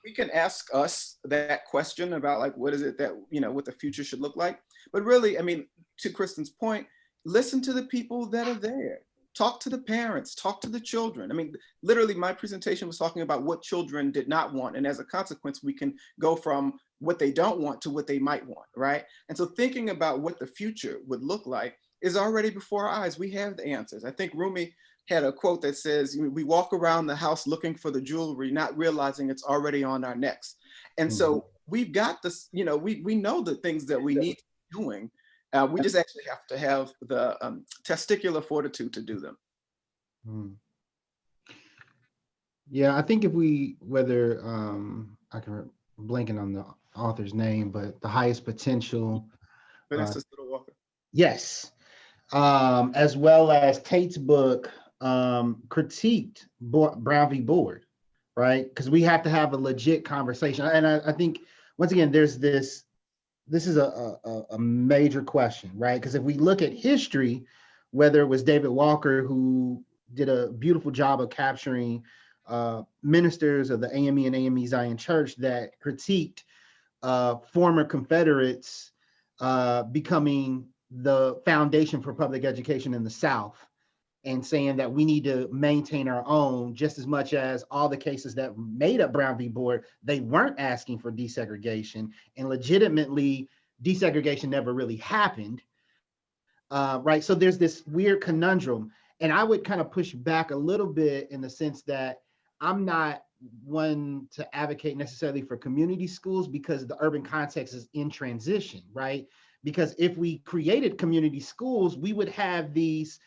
we can ask us that question about, like, what is it that, you know, what the future should look like. But really, I mean, to Kristen's point, listen to the people that are there. Talk to the parents, talk to the children. I mean, literally my presentation was talking about what children did not want. And as a consequence, we can go from what they don't want to what they might want, right? And so thinking about what the future would look like is already before our eyes. We have the answers. I think Rumi had a quote that says, we walk around the house looking for the jewelry, not realizing it's already on our necks. And so we've got this, we know the things that we need to be doing. We just actually have to have the testicular fortitude to do them. Hmm. Yeah, I think if we, whether I can blanking on the author's name, but the highest potential. Vanessa Siddle Walker. Yes, as well as Tate's book critiqued Brown v. Board, right? Because we have to have a legit conversation, and I think once again, there's this. This is a major question, right? Because if we look at history, whether it was David Walker who did a beautiful job of capturing ministers of the AME and AME Zion Church that critiqued former Confederates becoming the foundation for public education in the South, and saying that we need to maintain our own, just as much as all the cases that made up Brown v. Board, they weren't asking for desegregation, and legitimately desegregation never really happened, right? So there's this weird conundrum, and I would kind of push back a little bit in the sense that I'm not one to advocate necessarily for community schools, because the urban context is in transition, right? Because if we created community schools, we would have these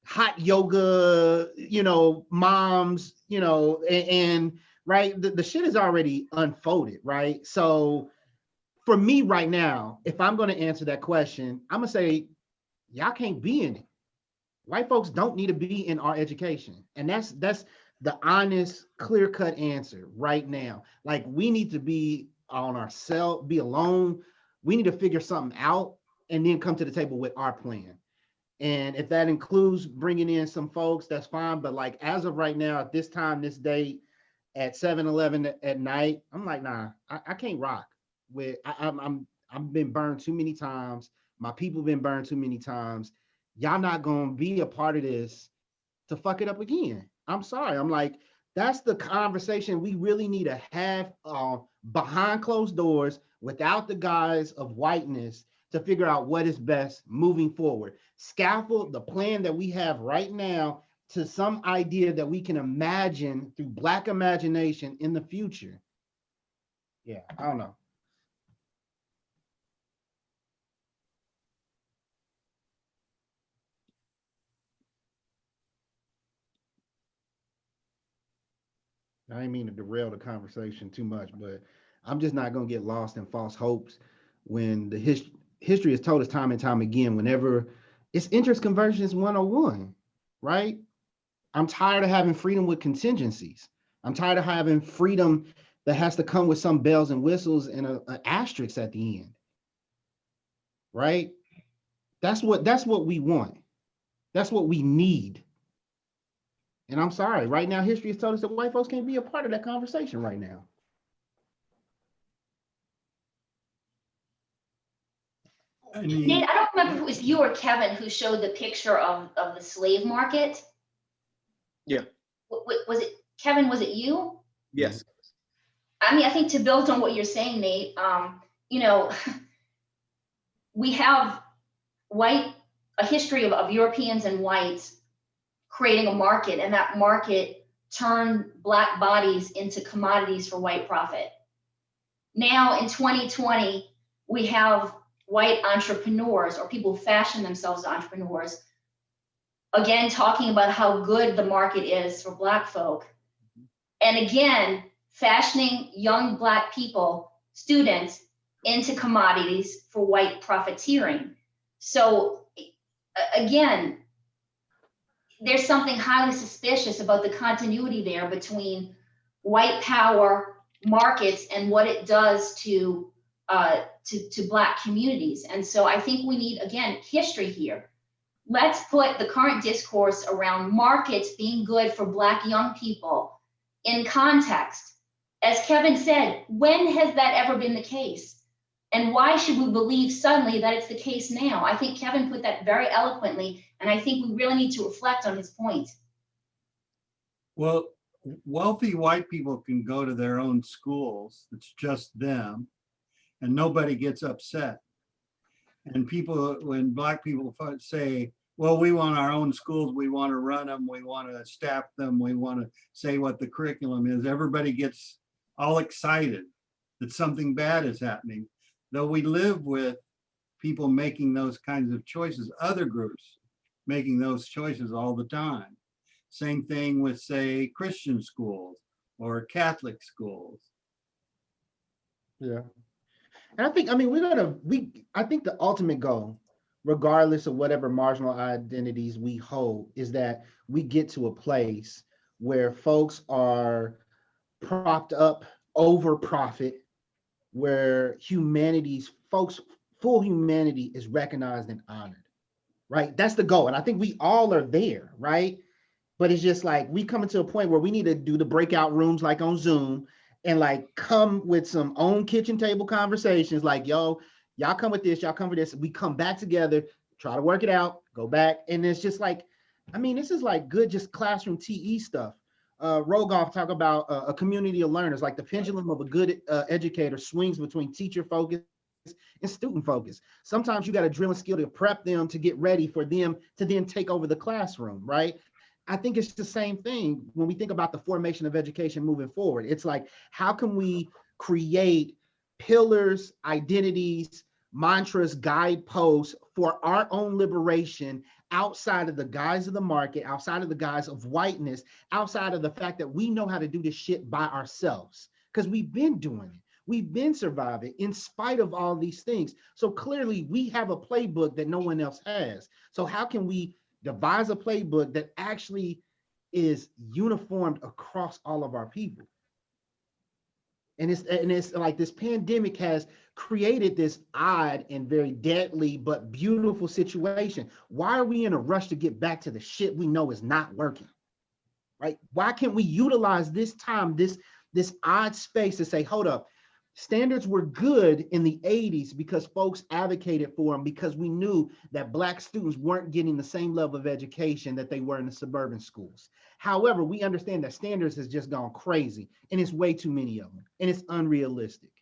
hot yoga, moms, and right, the shit is already unfolded, right? So for me right now, if I'm going to answer that question, I'm gonna say, y'all can't be in it. White folks don't need to be in our education. And that's the honest, clear-cut answer right now. Like, we need to be on ourselves, be alone. We need to figure something out and then come to the table with our plan. And if that includes bringing in some folks, that's fine. But like, as of right now, at this time, this date, at 7-11 at night, I'm like, nah, I can't rock with. I've been burned too many times. My people been burned too many times. Y'all not gonna be a part of this to fuck it up again. I'm sorry. I'm like, that's the conversation we really need to have behind closed doors, without the guise of whiteness, to figure out what is best moving forward. Scaffold the plan that we have right now to some idea that we can imagine through Black imagination in the future. Yeah, I don't know. I didn't mean to derail the conversation too much, but I'm just not going to get lost in false hopes when the history has told us time and time again, whenever it's interest conversions 101, right? I'm tired of having freedom with contingencies. I'm tired of having freedom that has to come with some bells and whistles and an asterisk at the end, right? That's what we want. That's what we need. And I'm sorry, right now, history has told us that white folks can't be a part of that conversation right now. Nate, I don't remember if it was you or Kevin who showed the picture of the slave market. Yeah. Was it Kevin? Was it you? Yes. I mean, I think to build on what you're saying, Nate, we have a history of Europeans and whites creating a market, and that market turned Black bodies into commodities for white profit. Now in 2020, we have white entrepreneurs, or people who fashion themselves as entrepreneurs, again, talking about how good the market is for Black folk. And again, fashioning young Black people, students, into commodities for white profiteering. So again, there's something highly suspicious about the continuity there between white power, markets, and what it does to Black communities. And so I think we need, again, history here. Let's put the current discourse around markets being good for Black young people in context. As Kevin said, when has that ever been the case? And why should we believe suddenly that it's the case now? I think Kevin put that very eloquently, and I think we really need to reflect on his point. Well, wealthy white people can go to their own schools. It's just them, and nobody gets upset. And when Black people say, well, we want our own schools, we want to run them, we want to staff them, we want to say what the curriculum is, everybody gets all excited. that something bad is happening. Though we live with people making those kinds of choices, other groups making those choices all the time. Same thing with, say, Christian schools or Catholic schools. Yeah. And I think, I mean, I think the ultimate goal, regardless of whatever marginal identities we hold, is that we get to a place where folks are propped up over profit, where folks' full humanity is recognized and honored, right? That's the goal. And I think we all are there, right? But it's just like we coming to a point where we need to do the breakout rooms like on Zoom and like come with some own kitchen table conversations like, yo, y'all come with this, y'all come with this. We come back together, try to work it out, go back. And it's just like, I mean, this is like good, just classroom TE stuff. Rogoff talk about a community of learners, like the pendulum of a good educator swings between teacher focus and student focus. Sometimes you got to drill and skill to prep them to get ready for them to then take over the classroom, right? I think it's the same thing when we think about the formation of education moving forward. It's like, how can we create pillars, identities, mantras, guideposts for our own liberation outside of the guise of the market, outside of the guise of whiteness, outside of the fact that we know how to do this shit by ourselves, because we've been doing it. We've been surviving in spite of all these things. So clearly we have a playbook that no one else has. So how can we devise a playbook that actually is uniformed across all of our people? And it's like this pandemic has created this odd and very deadly but beautiful situation. Why are we in a rush to get back to the shit we know is not working? Right? Why can't we utilize this time, this odd space to say, hold up, standards were good in the 80s because folks advocated for them, because we knew that Black students weren't getting the same level of education that they were in the suburban schools. However, we understand that standards has just gone crazy and it's way too many of them and it's unrealistic,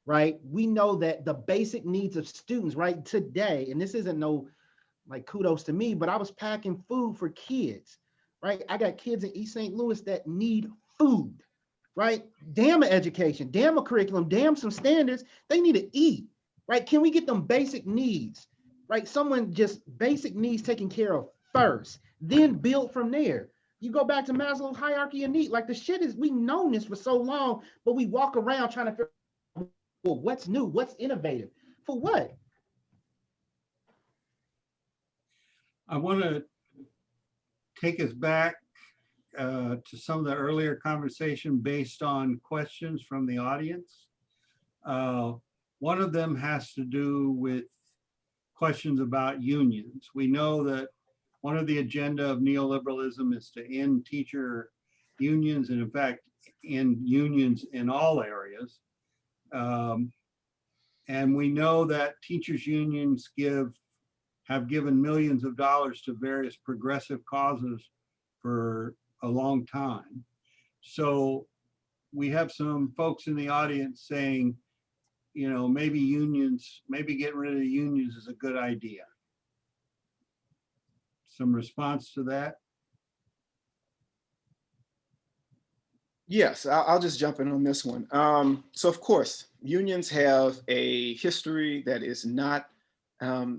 right? We know that the basic needs of students right today, and this isn't no like kudos to me, but I was packing food for kids, right? I got kids in East St. Louis that need food, right? Damn an education, damn a curriculum, damn some standards. They need to eat, right? Can we get them basic needs, right? Someone just basic needs taken care of first, then build from there. You go back to Maslow's hierarchy of need, like the shit is, we known this for so long, but we walk around trying to figure out, well, what's new, what's innovative, for what? I want to take us back to some of the earlier conversation based on questions from the audience. One of them has to do with questions about unions. We know that one of the agenda of neoliberalism is to end teacher unions, and in fact, end unions in all areas. And we know that teachers unions have given millions of dollars to various progressive causes for a long time. So we have some folks in the audience saying, you know, maybe getting rid of the unions is a good idea. Some response to that? Yes, I'll just jump in on this one. So of course, unions have a history that is not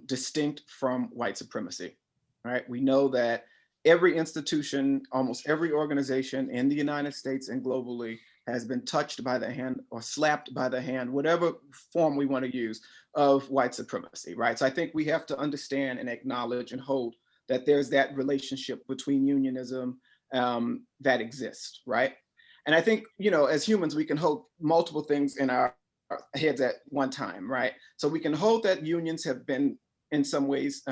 distinct from white supremacy, right? We know that every institution, almost every organization in the United States and globally has been touched by the hand or slapped by the hand, whatever form we want to use, of white supremacy, right? So I think we have to understand and acknowledge and hold that there's that relationship between unionism that exists, right? And I think, you know, as humans, we can hold multiple things in our heads at one time, right? So we can hold that unions have been in some ways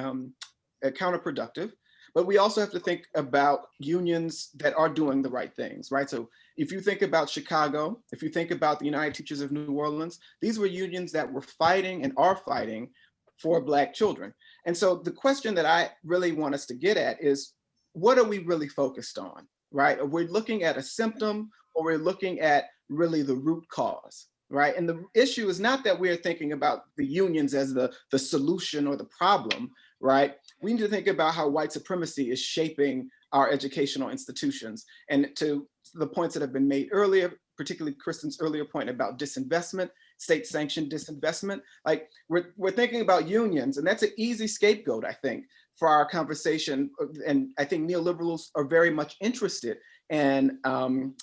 counterproductive, but we also have to think about unions that are doing the right things, right? So if you think about Chicago, if you think about the United Teachers of New Orleans, these were unions that were fighting and are fighting for Black children. And so the question that I really want us to get at is, what are we really focused on, right? Are we looking at a symptom, or we're looking at really the root cause, right? And the issue is not that we're thinking about the unions as the solution or the problem, right? We need to think about how white supremacy is shaping our educational institutions. And to the points that have been made earlier, particularly Kristen's earlier point about disinvestment, state-sanctioned disinvestment. Like we're thinking about unions, and that's an easy scapegoat, I think, for our conversation. And I think neoliberals are very much interested in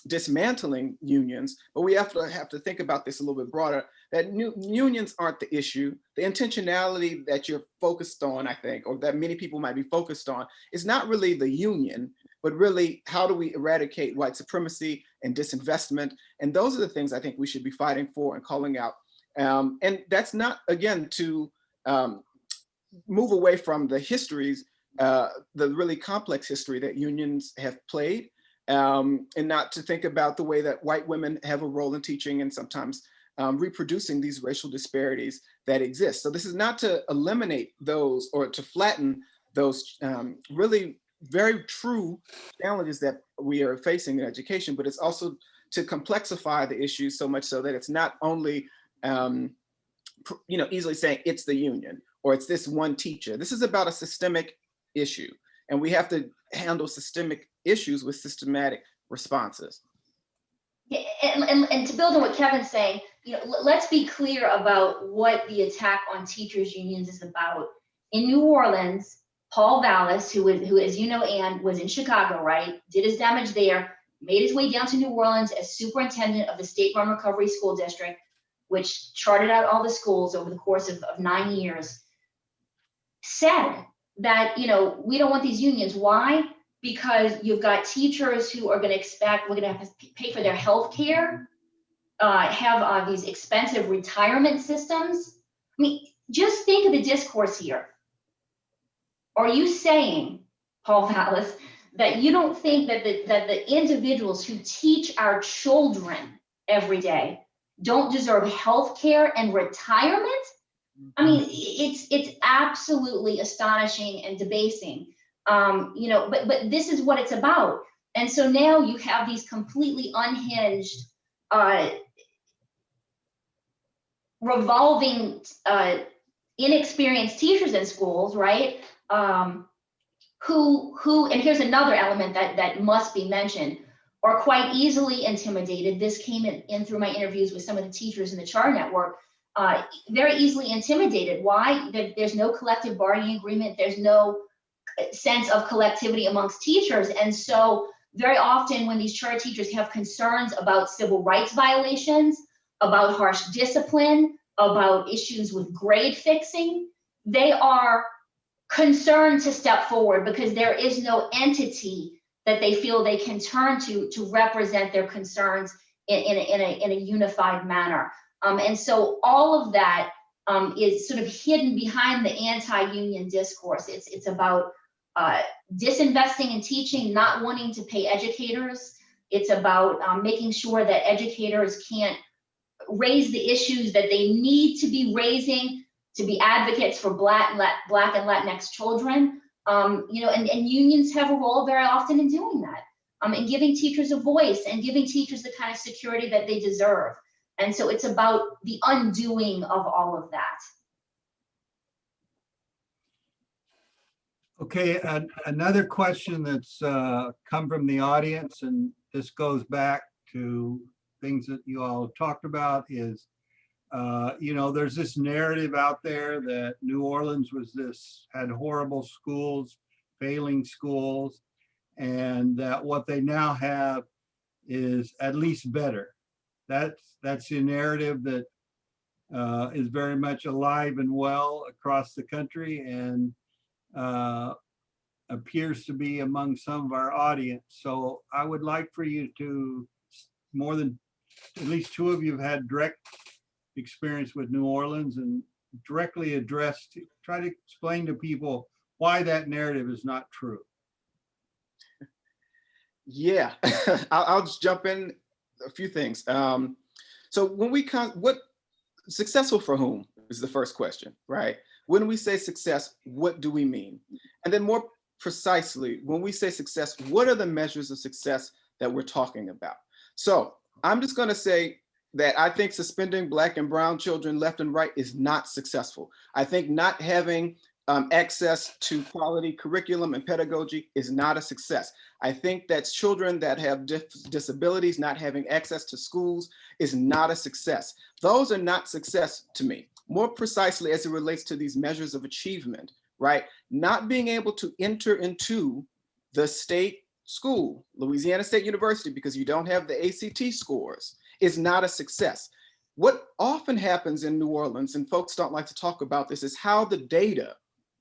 dismantling unions, but we have to think about this a little bit broader, that unions aren't the issue. The intentionality that you're focused on, I think, or that many people might be focused on, is not really the union, but really how do we eradicate white supremacy and disinvestment? And those are the things I think we should be fighting for and calling out. And that's not, again, to move away from the histories, the really complex history that unions have played, and not to think about the way that white women have a role in teaching and sometimes reproducing these racial disparities that exist. So this is not to eliminate those or to flatten those really very true challenges that we are facing in education, but it's also to complexify the issues so much so that it's not only easily saying it's the union or it's this one teacher. This is about a systemic issue, and we have to handle systemic issues with systematic responses. Yeah, and to build on what Kevin's saying, let's be clear about what the attack on teachers' unions is about. In New Orleans, Paul Vallis, who, as you know, Anne, was in Chicago, right? Did his damage there, made his way down to New Orleans as superintendent of the State-Run Recovery School District, which charted out all the schools over the course of 9 years, said that, we don't want these unions. Why? Because you've got teachers who are going to expect, we're going to have to pay for their health care, have these expensive retirement systems. I mean, just think of the discourse here. Are you saying, Paul Vallis, that you don't think that the individuals who teach our children every day don't deserve health care and retirement? I mean, it's absolutely astonishing and debasing. But this is what it's about. And so now you have these completely unhinged, revolving, inexperienced teachers in schools, right? Who, and here's another element that must be mentioned, are quite easily intimidated. This came in through my interviews with some of the teachers in the Charter Network. Very easily intimidated. Why? There's no collective bargaining agreement. There's no sense of collectivity amongst teachers. And so very often when these charter teachers have concerns about civil rights violations, about harsh discipline, about issues with grade fixing, they are concerned to step forward because there is no entity that they feel they can turn to represent their concerns in a unified manner. And so all of that is sort of hidden behind the anti-union discourse. It's about disinvesting in teaching, not wanting to pay educators. It's about making sure that educators can't raise the issues that they need to be raising to be advocates for Black and Latinx children. And unions have a role very often in doing that, and giving teachers a voice and giving teachers the kind of security that they deserve. And so it's about the undoing of all of that. Okay, another question that's come from the audience, and this goes back to things that you all talked about, is, there's this narrative out there that New Orleans had horrible schools, failing schools, and that what they now have is at least better. That's the narrative that is very much alive and well across the country, and appears to be among some of our audience. So I would like for you to, more than at least two of you have had direct experience with New Orleans, and directly try to explain to people why that narrative is not true. Yeah, I'll just jump in a few things. So when what successful for whom is the first question, right? When we say success, what do we mean? And then more precisely, when we say success, what are the measures of success that we're talking about? So I'm just going to say that I think suspending Black and brown children left and right is not successful. I think not having access to quality curriculum and pedagogy is not a success. I think that children that have disabilities not having access to schools is not a success. Those are not success to me. More precisely, as it relates to these measures of achievement, right? Not being able to enter into the state school, Louisiana State University, because you don't have the ACT scores, is not a success. What often happens in New Orleans, and folks don't like to talk about this, is how the data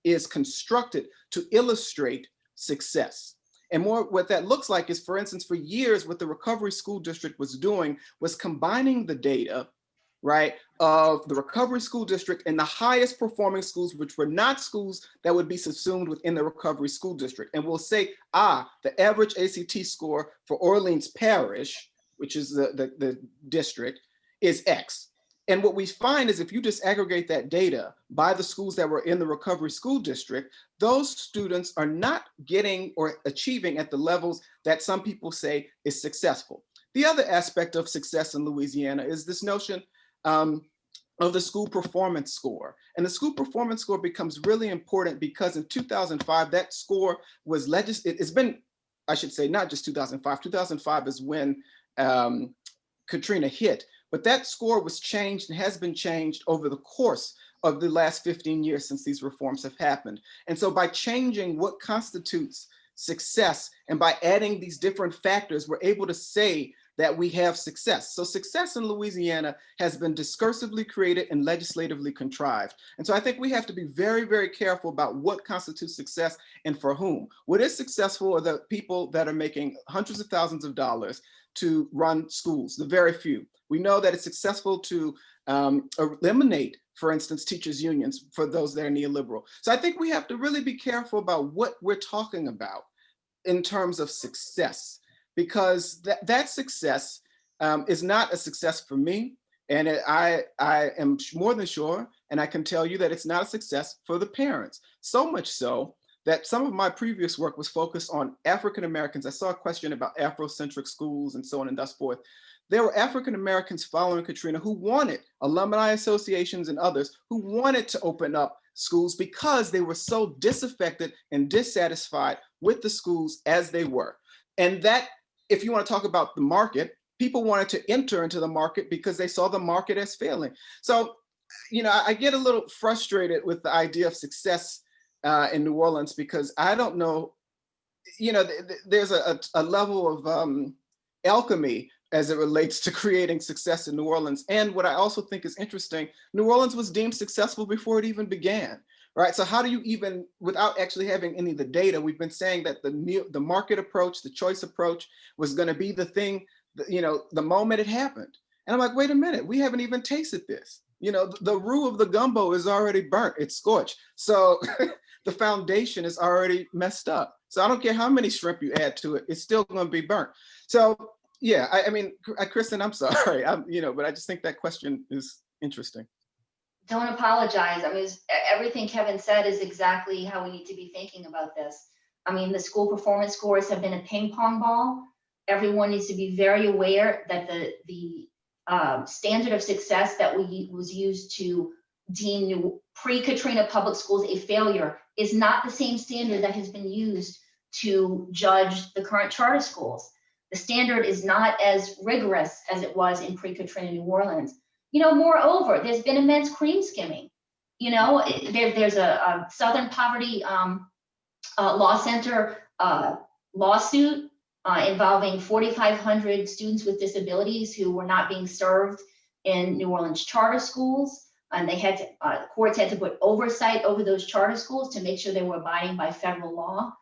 is constructed to illustrate success. And more what that looks like is, for instance, for years, what the Recovery School District was doing was combining the data, right, of the Recovery School District and the highest performing schools, which were not schools that would be subsumed within the Recovery School District. And we'll say, the average ACT score for Orleans Parish, which is the district, is X. And what we find is if you disaggregate that data by the schools that were in the Recovery School District, those students are not getting or achieving at the levels that some people say is successful. The other aspect of success in Louisiana is this notion of the school performance score. And the school performance score becomes really important because in 2005, that score was it's been, I should say, not just 2005. 2005 is when Katrina hit. But that score was changed and has been changed over the course of the last 15 years since these reforms have happened. And so by changing what constitutes success and by adding these different factors, we're able to say that we have success. So success in Louisiana has been discursively created and legislatively contrived. And so I think we have to be very, very careful about what constitutes success and for whom. What is successful are the people that are making hundreds of thousands of dollars to run schools, the very few. We know that it's successful to eliminate, for instance, teachers' unions for those that are neoliberal. So I think we have to really be careful about what we're talking about in terms of success, because that success is not a success for me. And I am more than sure, and I can tell you that it's not a success for the parents. So much so that some of my previous work was focused on African Americans. I saw a question about Afrocentric schools and so on and thus forth. There were African Americans following Katrina who wanted, alumni associations and others, who wanted to open up schools because they were so disaffected and dissatisfied with the schools as they were. And that, if you want to talk about the market, people wanted to enter into the market because they saw the market as failing. So, I get a little frustrated with the idea of success in New Orleans, because I don't know, there's a level of alchemy as it relates to creating success in New Orleans. And what I also think is interesting, New Orleans was deemed successful before it even began, right? So how do you even, without actually having any of the data, we've been saying that the market approach, the choice approach was going to be the thing, the moment it happened. And I'm like, wait a minute, we haven't even tasted this. The roux of the gumbo is already burnt, it's scorched. So the foundation is already messed up. So I don't care how many shrimp you add to it, it's still going to be burnt. So yeah, I mean, Kristen, I'm sorry, but I just think that question is interesting. Don't apologize. I mean, everything Kevin said is exactly how we need to be thinking about this. I mean, the school performance scores have been a ping pong ball. Everyone needs to be very aware that the standard of success that was used to deem pre-Katrina public schools a failure is not the same standard that has been used to judge the current charter schools. The standard is not as rigorous as it was in pre-Katrina New Orleans. Moreover, there's been immense cream skimming. There's a Southern Poverty Law Center lawsuit involving 4,500 students with disabilities who were not being served in New Orleans charter schools. And they had to, the courts had to put oversight over those charter schools to make sure they were abiding by federal law.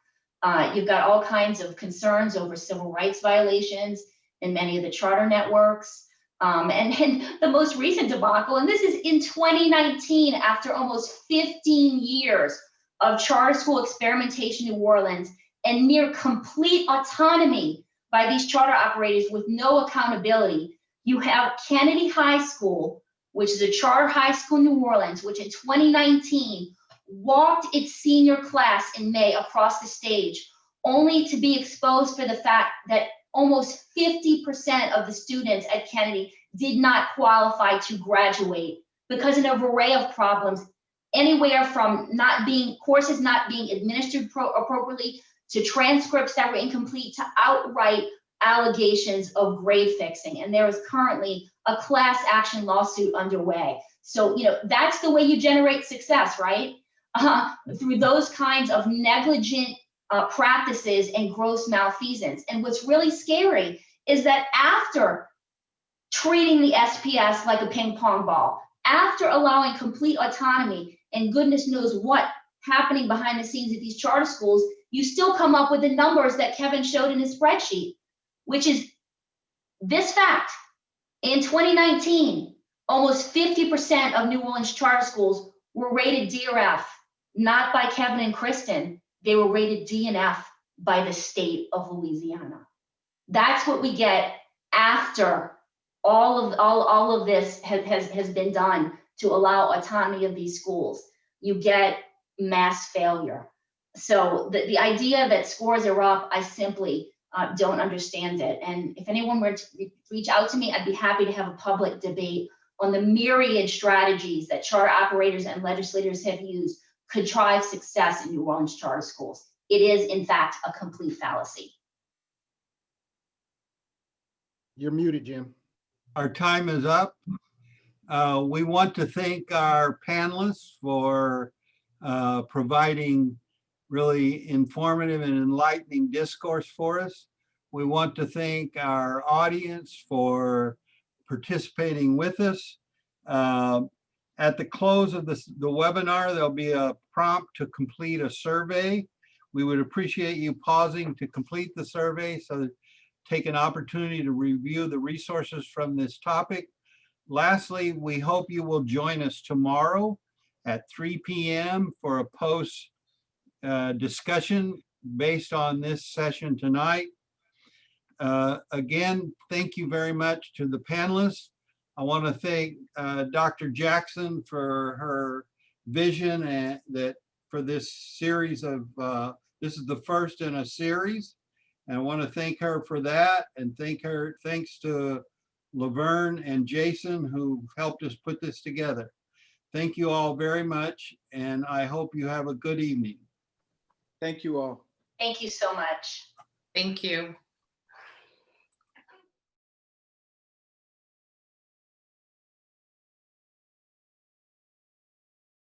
You've got all kinds of concerns over civil rights violations in many of the charter networks. And the most recent debacle, and this is in 2019, after almost 15 years of charter school experimentation in New Orleans and near complete autonomy by these charter operators with no accountability, you have Kennedy High School, which is a charter high school in New Orleans, which in 2019 walked its senior class in May across the stage, only to be exposed for the fact that almost 50% of the students at Kennedy did not qualify to graduate because of an array of problems, anywhere from courses not being administered appropriately, to transcripts that were incomplete, to outright allegations of grade fixing. And there is currently a class action lawsuit underway. So, that's the way you generate success, right? Through those kinds of negligent practices and gross malfeasance. And what's really scary is that after treating the SPS like a ping pong ball, after allowing complete autonomy and goodness knows what happening behind the scenes at these charter schools, you still come up with the numbers that Kevin showed in his spreadsheet, which is this fact. In 2019, almost 50% of New Orleans charter schools were rated D or F, not by Kevin and Kristen. They were rated D and F by the state of Louisiana. That's what we get after all of this has been done to allow autonomy of these schools. You get mass failure. So the idea that scores are up, I simply don't understand it. And if anyone were to reach out to me, I'd be happy to have a public debate on the myriad strategies that charter operators and legislators have used could drive success in New Orleans charter schools. It is, in fact, a complete fallacy. You're muted, Jim. Our time is up. We want to thank our panelists for providing really informative and enlightening discourse for us. We want to thank our audience for participating with us. At the close of the webinar, there'll be a prompt to complete a survey. We would appreciate you pausing to complete the survey so that take an opportunity to review the resources from this topic. Lastly, we hope you will join us tomorrow at 3 p.m. for a post discussion based on this session tonight. Again, thank you very much to the panelists. I want to thank Dr. Jackson for her vision and that for this series of, this is the first in a series. And I want to thank her for that, and thanks to Laverne and Jason who helped us put this together. Thank you all very much, and I hope you have a good evening. Thank you all. Thank you so much. Thank you.